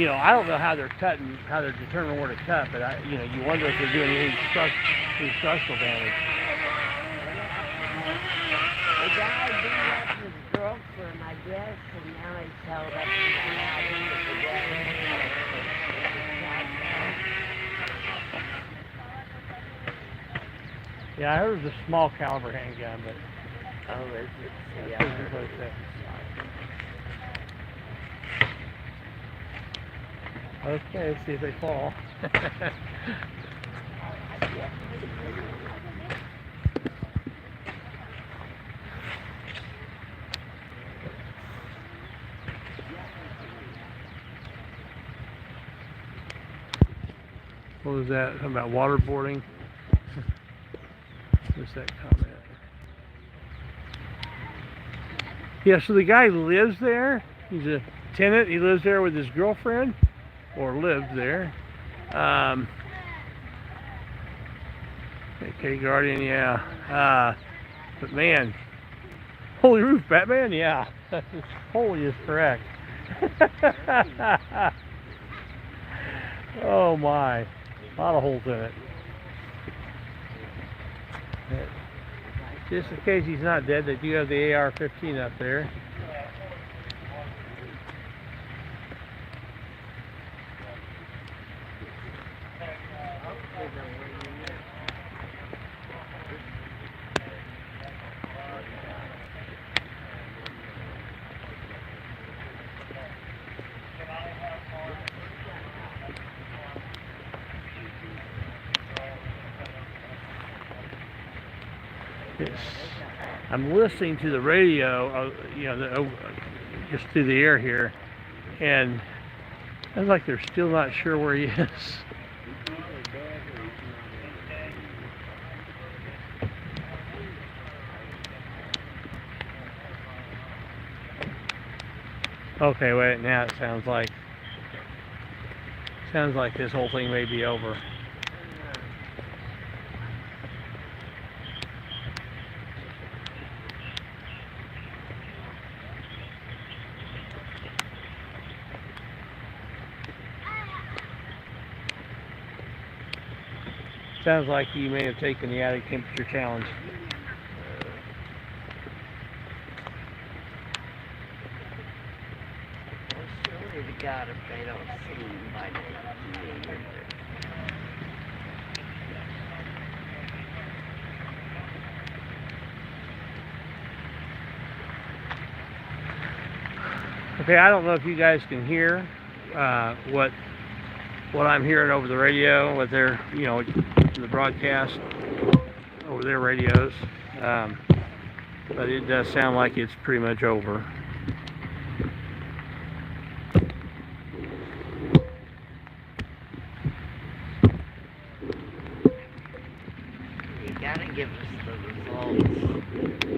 I don't know how they're determining where to cut, but you wonder if they're doing any structural damage. The guy beat up his girlfriend, I guess, and now he's held up in the alley with the guy. Yeah, I heard it was a small caliber handgun, but Oh, is it? that's Yeah. pretty close to it. Okay, let's see if they fall. What was that? Something about waterboarding? What's that comment? Yeah, so the guy lives there. He's a tenant. He lives there with his girlfriend, or lived there. Okay, Guardian, yeah. But man, holy roof, Batman, yeah. Holy is correct. Oh my, a lot of holes in it. Just in case he's not dead, they do have the AR-15 up there. I'm listening to the radio, just through the air here, and it's like they're still not sure where he is. Okay, wait, now it sounds like this whole thing may be over. Sounds like you may have taken the attic temperature challenge. Well, surely to God, if they don't see him by now. Okay, I don't know if you guys can hear what I'm hearing over the radio, what they're, the broadcast over their radios, but it does sound like it's pretty much over. You gotta give us the results.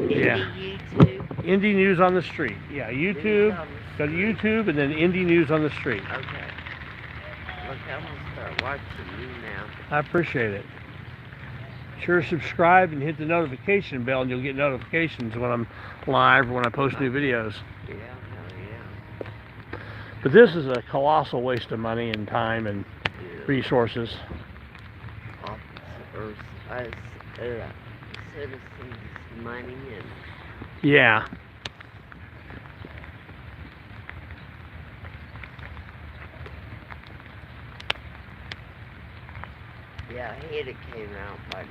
Yeah. YouTube. Indie News on the Street. Yeah, YouTube. Go to YouTube and then Indie News on the Street. Okay. Look, I'm gonna start watching you now. I appreciate it. Sure, subscribe and hit the notification bell, and you'll get notifications when I'm live or when I post new videos. Yeah, hell yeah. But this is a colossal waste of money and time and resources. Officers, citizens' money and Yeah. yeah, I hate it came out by now.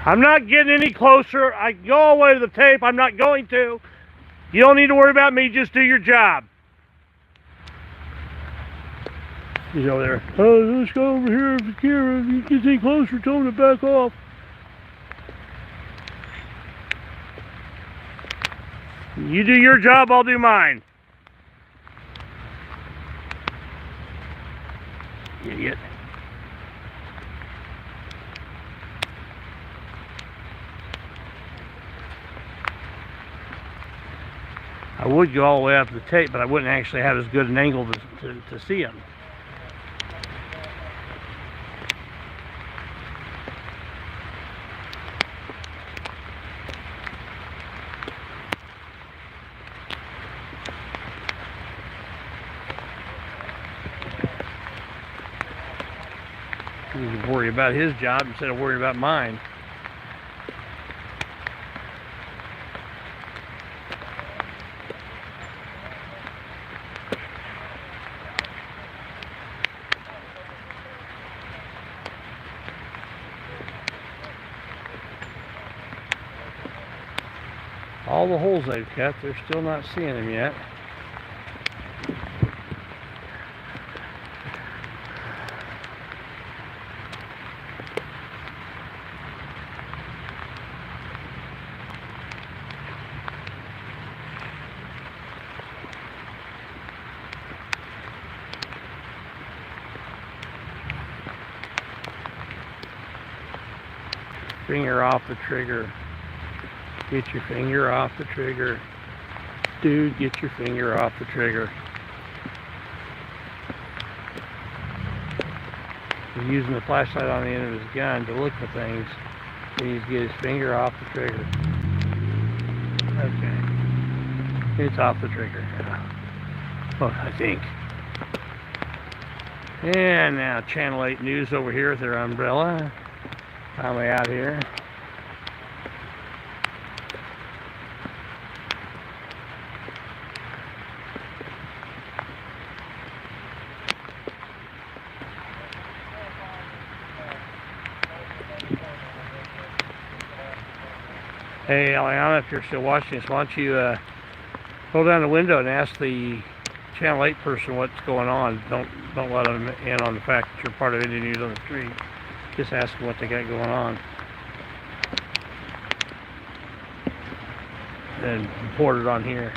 I'm not getting any closer. I can go all the way to the tape. I'm not going to. You don't need to worry about me. Just do your job. He's over there. Oh, let's go over here, Kira. If you get any closer, tell him to back off. You do your job, I'll do mine. Idiot. I would go all the way up to the tape, but I wouldn't actually have as good an angle to see him. He was worried about his job instead of worrying about mine. All the holes they've cut, they're still not seeing him yet. Finger off the trigger. Get your finger off the trigger. Dude, get your finger off the trigger. He's using the flashlight on the end of his gun to look for things. He needs to get his finger off the trigger. Okay. It's off the trigger. Well, I think. And now Channel 8 News over here with their umbrella. Finally out here. Hey, Eliana, if you're still watching this, why don't you hold down the window and ask the Channel 8 person what's going on. Don't let them in on the fact that you're part of Indie News on the Street. Just ask them what they got going on. And report it on here.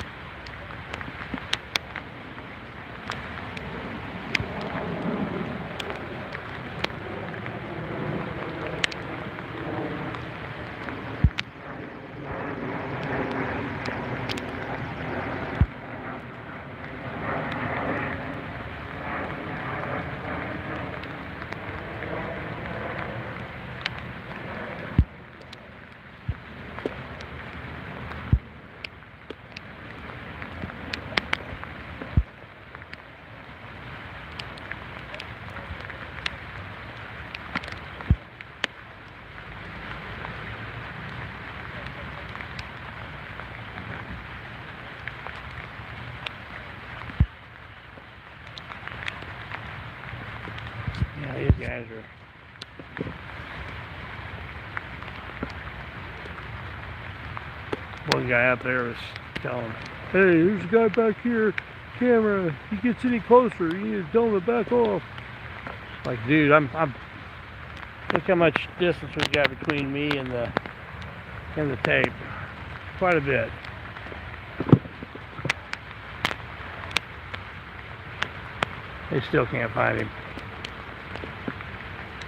one guy up there was telling him, "Hey, there's a guy back here, camera. If he gets any closer, you need to tell him to back off." Like, dude, I'm look how much distance we've got between me and the tape. Quite a bit. They still can't find him.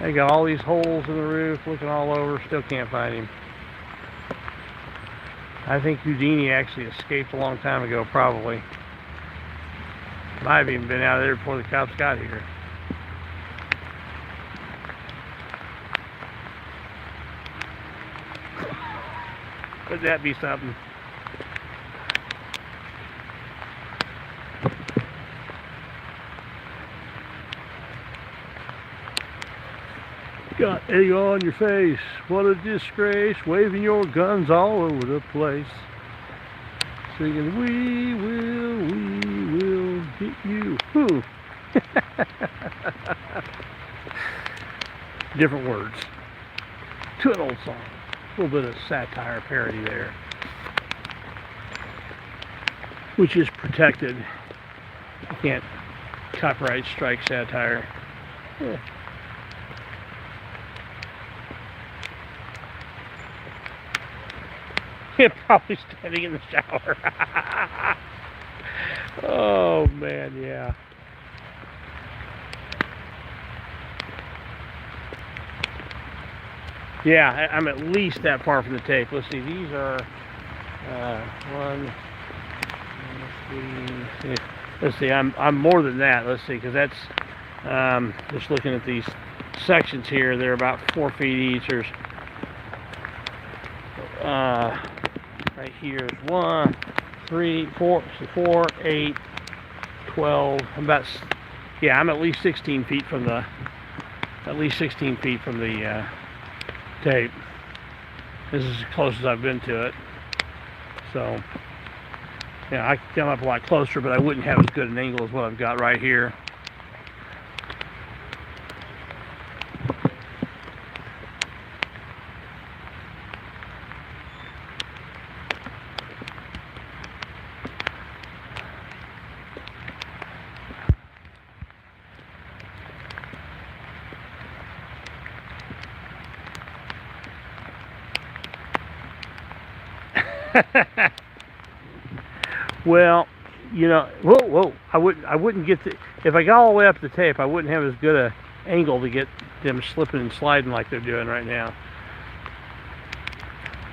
They got all these holes in the roof, looking all over, still can't find him. I think Houdini actually escaped a long time ago, probably. Might have even been out of there before the cops got here. Would that be something? Got egg on your face. What a disgrace. Waving your guns all over the place. Singing, we will get you. Who? Different words. To an old song. A little bit of satire parody there. Which is protected. You can't copyright strike satire. Yeah. Probably standing in the shower. Oh man, yeah. Yeah, I'm at least that far from the tape. Let's see, these are let's see, I'm more than that. Let's see, because that's just looking at these sections here, they're about 4 feet each. There's right here is 1, 3, 4, 8, 12. I'm at least 16 feet from the tape. This is as close as I've been to it. So, yeah, I could come up a lot closer, but I wouldn't have as good an angle as what I've got right here. Well, you know, whoa! I wouldn't get if I got all the way up to the tape, I wouldn't have as good a angle to get them slipping and sliding like they're doing right now.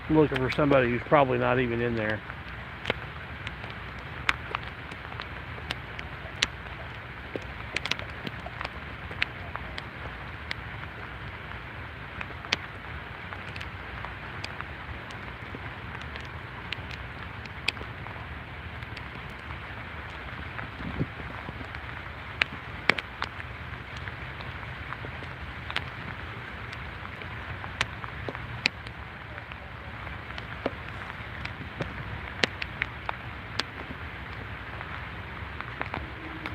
I'm looking for somebody who's probably not even in there.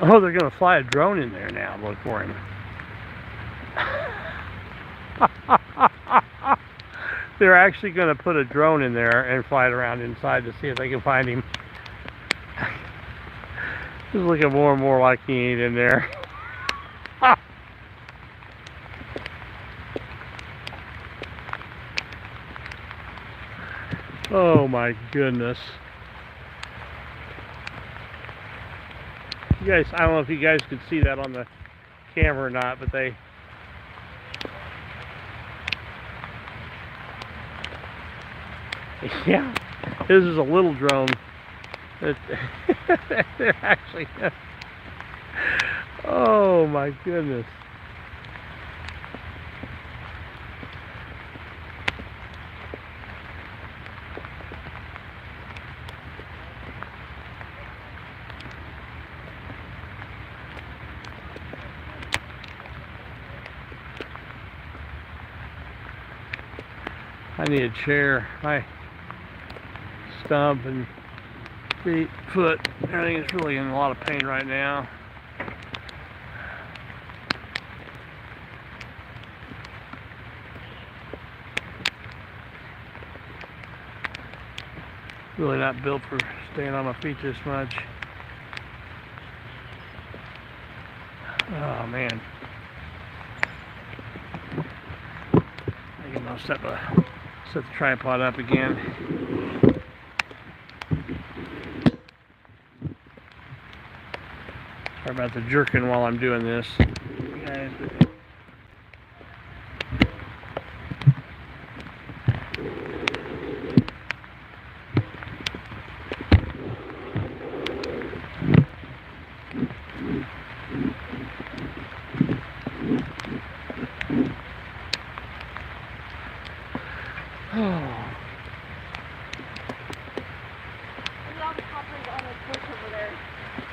Oh, they're going to fly a drone in there now. Look for him. They're actually going to put a drone in there and fly it around inside to see if they can find him. He's looking more and more like he ain't in there. Oh my goodness. You guys, I don't know if you guys could see that on the camera or not, but they yeah, this is a little drone. They're actually oh my goodness. I need a chair. My stump and feet, foot, everything is really in a lot of pain right now. Really not built for staying on my feet this much. Oh man. I think I'll set the tripod up again. Sorry about the jerking while I'm doing this. Guys,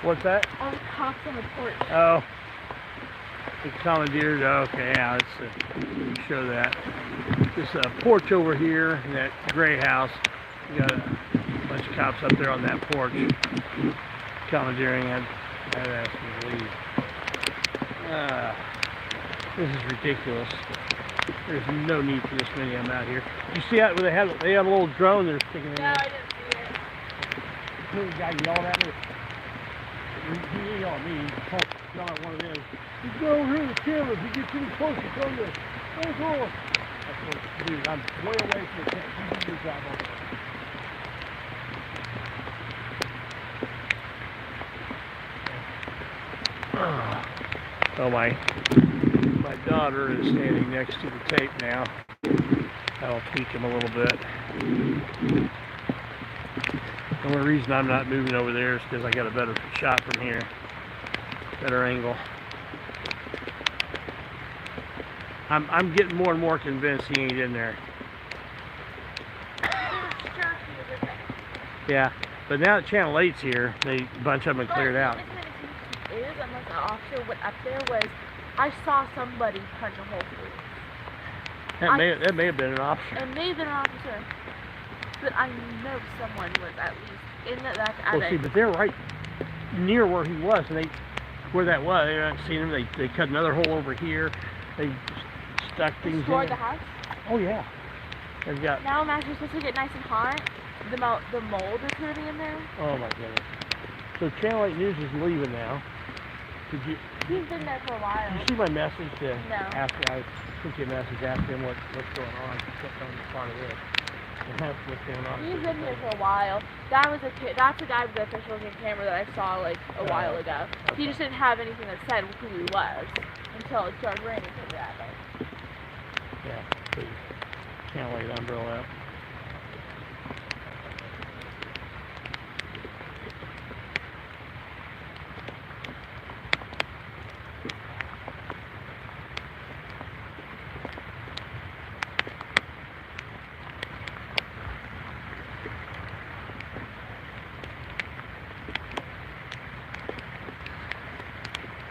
what's that? All the cops on the porch. Oh, the commandeered. Okay, yeah, let's show that. This porch over here in that gray house. You got a bunch of cops up there on that porch commandeering. I'd ask them to leave. This is ridiculous. There's no need for this many of them out here. You see that? They had a little drone they're sticking in there. No, I didn't see it. Little guy yelling at me. He didn't yell at me. He yelled at one of them. He's going over here with the camera. If you get too close, it's on there. Oh, dude, I'm way away from the tent. You do your job on it. Oh, my daughter is standing next to the tape now. That'll tweak him a little bit. The only reason I'm not moving over there is because I got a better shot from here. Better angle. I'm getting more and more convinced he ain't in there. Yeah, but now that Channel 8's here, a bunch of them cleared out. Is unless the officer went up there was I saw somebody punch a hole through. That may have been an officer. It may have been an officer, but I know someone was at least in that attic. Well, see, but they're right near where he was, and where that was. They haven't seen him. They cut another hole over here. They stuck things in. Destroyed the house. Oh yeah. They've got. Now imagine it's supposed to get nice and hot. The mold is hurting in there. Oh my goodness. So Channel 8 News is leaving now. He's been there for a while. Did you see my message to ask? I sent you a message asking him what's going on. What's on the front of this? And that's what's going on. He's been here for a while. That's the guy with the official looking camera that I saw like a while ago. Okay. He just didn't have anything that said who he was until it started raining pretty badly. Yeah, please. Channel 8 umbrella.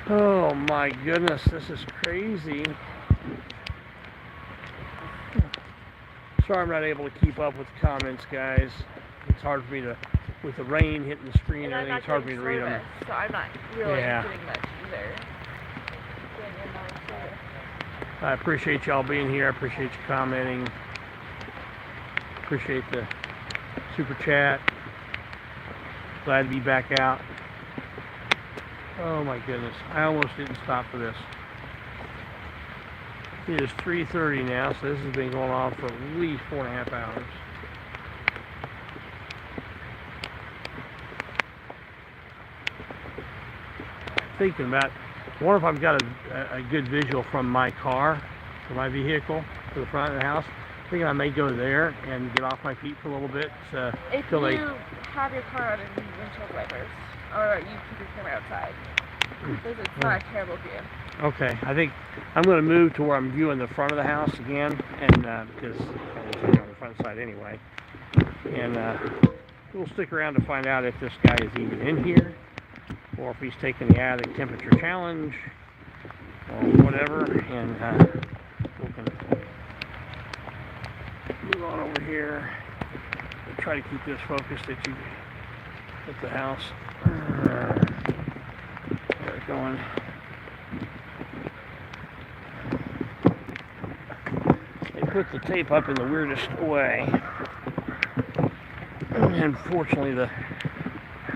Oh my goodness, this is crazy. Sorry I'm not able to keep up with the comments, guys. It's hard for me to, with the rain hitting the screen and everything, it's hard for me to read them. So I'm not really Yeah. getting much either. I appreciate y'all being here. I appreciate you commenting. Appreciate the super chat. Glad to be back out. Oh my goodness, I almost didn't stop for this. It is 3:30 now, so this has been going on for at least 4.5 hours. Thinking about, I wonder if I've got a good visual from my car, from my vehicle, to the front of the house. Thinking I may go there and get off my feet for a little bit. If you have your car on and windshield wipers, or you keep your camera outside, because it's not a terrible view. Okay, I think I'm going to move to where I'm viewing the front of the house again, and because I'm on the front side anyway. And we'll stick around to find out if this guy is even in here, or if he's taking the attic temperature challenge, or whatever. And we can move on over here. We'll try to keep this focused at the house. There it's going. They put the tape up in the weirdest way. And fortunately, the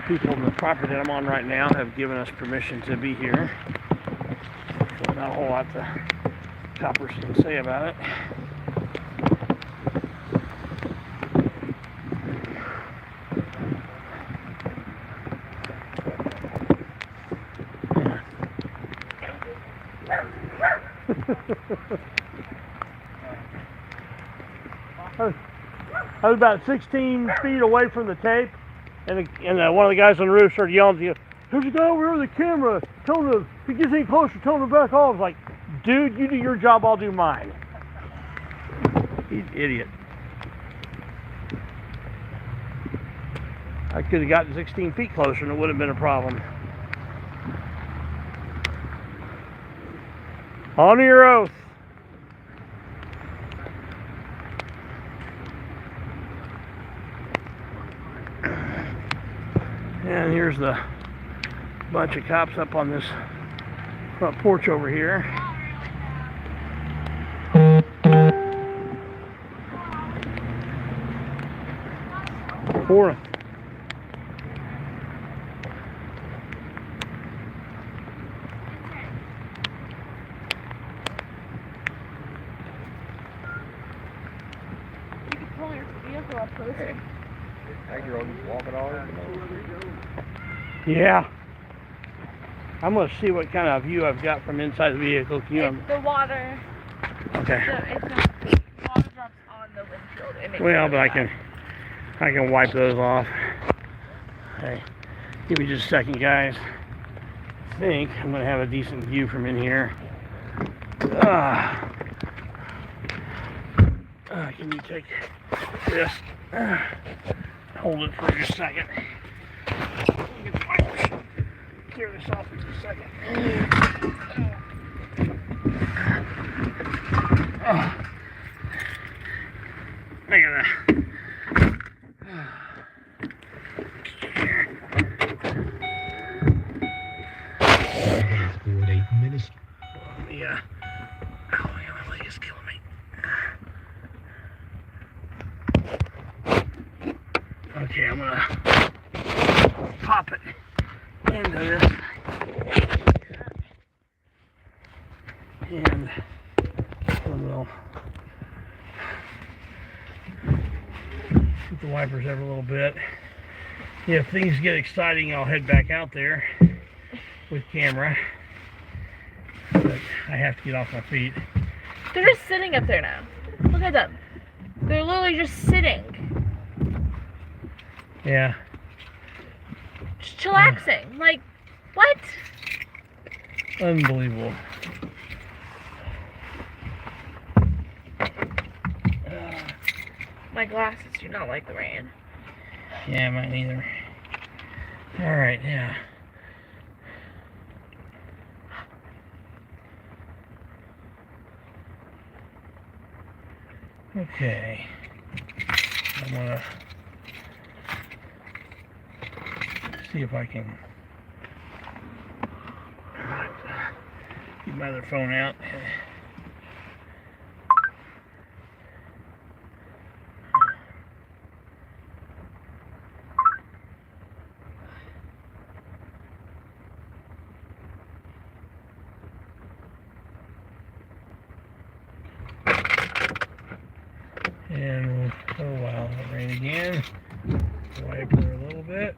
people on the property that I'm on right now have given us permission to be here. So not a whole lot the coppers can say about it. I was about 16 feet away from the tape, and one of the guys on the roof started yelling to you, "There's a guy over here with a camera. Tell him if he gets any closer, tell him to back off." I was like, dude, you do your job, I'll do mine. He's an idiot. I could have gotten 16 feet closer and it would have been a problem. On your oath. And here's the bunch of cops up on this front porch over here. Four. You can pull your vehicle up closer. Hey, girl, just walking all over. Yeah. I'm going to see what kind of view I've got from inside the vehicle. Can you? It's the water. Okay. It's the water drops on the windshield. It makes Well, it but I really can wipe those off. Hey, give me just a second, guys. I think I'm going to have a decent view from in here. Can you take this? Hold it for just a second. Get the wipers. Clear this off in just a second. I gotta. Yeah. Oh, yeah, my leg is killing me. Okay, I'm gonna pop it into this. And we'll keep the wipers over a little bit. If things get exciting, I'll head back out there with camera. But I have to get off my feet. They're just sitting up there now. Look at them. They're literally just sitting. Yeah. Just chillaxing. Like, what? Unbelievable. My glasses do not like the rain. Yeah, mine neither. Alright, yeah. Okay. I'm gonna see if I can get my other phone out. And oh wow, it rained again. Wipe her a little bit.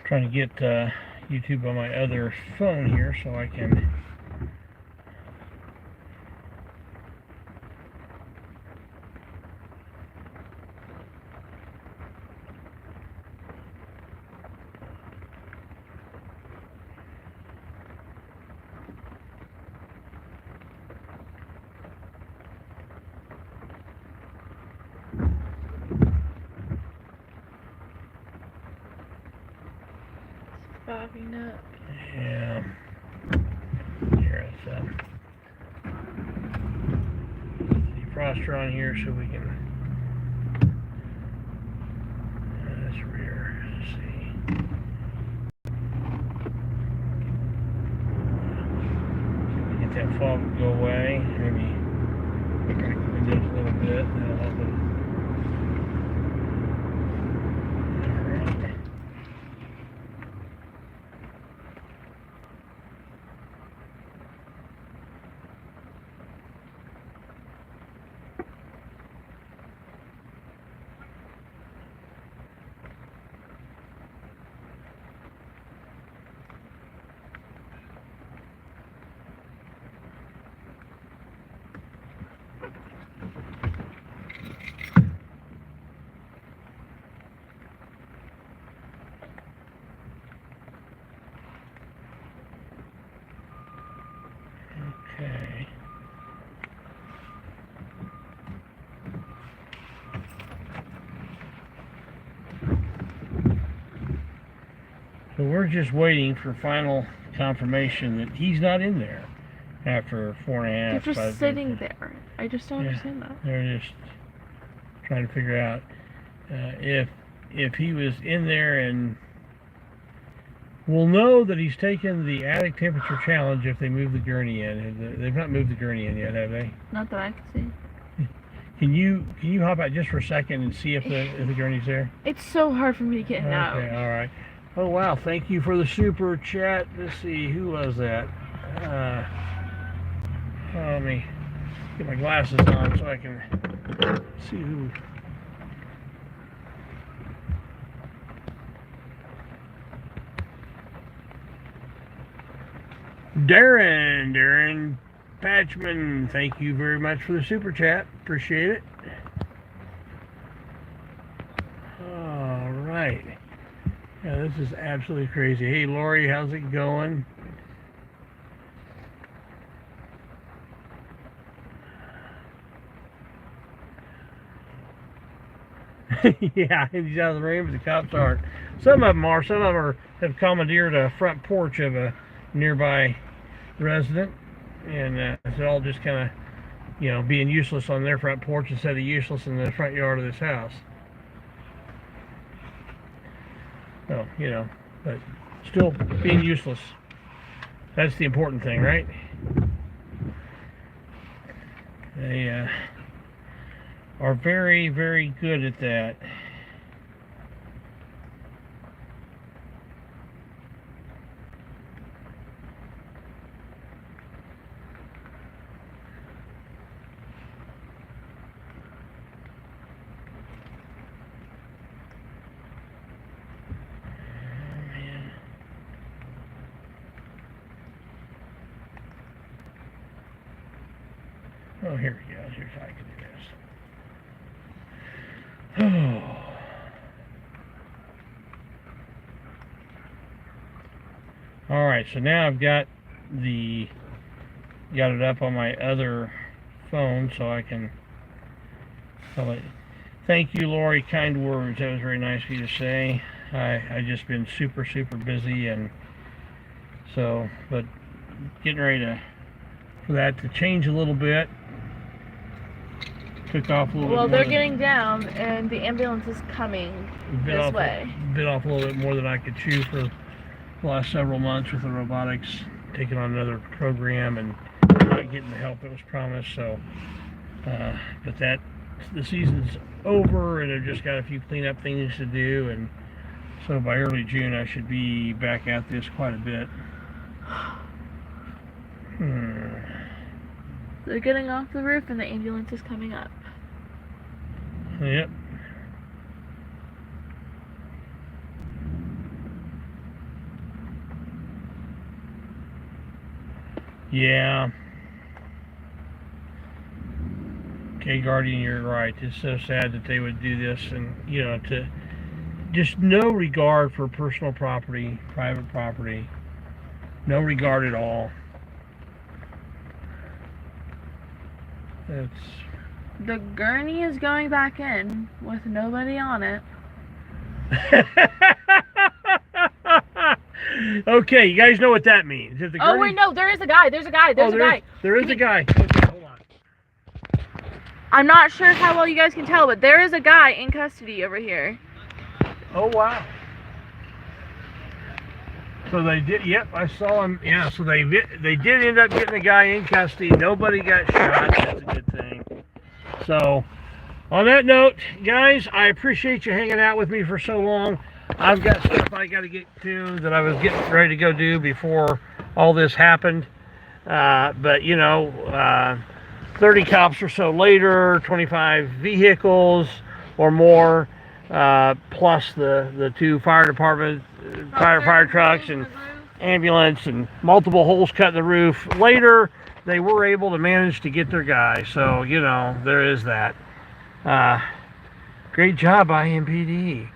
trying to get YouTube on my other phone here so I can. Bobbing up. Yeah. Here, let's defroster on here so we can. That's rear. Let's see. Get that fog to go away. Maybe crack the windows a little bit. That'll help it. Okay. So we're just waiting for final confirmation that he's not in there after 4.5. They're just 5 sitting days. there. I just don't understand that. They're just trying to figure out if he was in there, and we'll know that he's taken the attic temperature challenge if they move the gurney in. They've not moved the gurney in yet, have they? Not that I can see. Can you hop out just for a second and see if the gurney's there? It's so hard for me to get him out. Okay, all right. Oh wow! Thank you for the super chat. Let's see, who was that? Let me get my glasses on so I can see who. Darren Patchman, thank you very much for the super chat. Appreciate it. All right. Yeah, this is absolutely crazy. Hey, Lori, how's it going? Yeah, he's out of the rain, but the cops aren't. Some of them are. Some of them have commandeered a front porch of a nearby resident, and it's all just kind of, being useless on their front porch instead of useless in the front yard of this house. So, but still being useless. That's the important thing, right? They are very, very good at that. Oh, here we go. Here's how I can do this. Oh. All right, so now I've got it up on my other phone, so I can tell it. Thank you, Lori. Kind words. That was very nice of you to say. I just been super, super busy, and so, but getting ready for that to change a little bit. Took off a little bit. Well, more they're getting down, and the ambulance is coming this way. Bit off a little bit more than I could chew for the last several months with the robotics, taking on another program and not getting the help that was promised. So, but the season's over, and I've just got a few cleanup things to do, and so by early June I should be back at this quite a bit. They're getting off the roof, and the ambulance is coming up. Yep. Yeah. Okay, Guardian, you're right. It's so sad that they would do this, and to just no regard for personal property, private property, no regard at all. The gurney is going back in with nobody on it. Okay, you guys know what that means. Is the Oh gurney- wait, no, there is a guy. There's a guy. There's a guy. There is a guy. Okay, hold on. I'm not sure how well you guys can tell, but there is a guy in custody over here. Oh wow. So they did. Yep, I saw him. Yeah. So they did end up getting the guy in custody. Nobody got shot. That's a good thing. So, on that note, guys, I appreciate you hanging out with me for so long. I've got stuff I got to get to that I was getting ready to go do before all this happened. But 30 cops or so later, 25 vehicles or more, plus the 2 fire department, fire trucks and ambulance and multiple holes cut in the roof. Later, they were able to manage to get their guy. So, there is that. Great job, IMPD.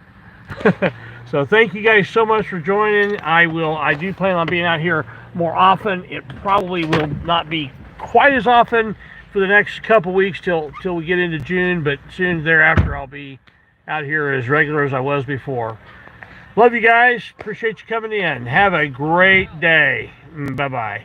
So thank you guys so much for joining. I do plan on being out here more often. It probably will not be quite as often for the next couple weeks till we get into June, but soon thereafter I'll be out here as regular as I was before. Love you guys. Appreciate you coming in. Have a great day. Bye-bye.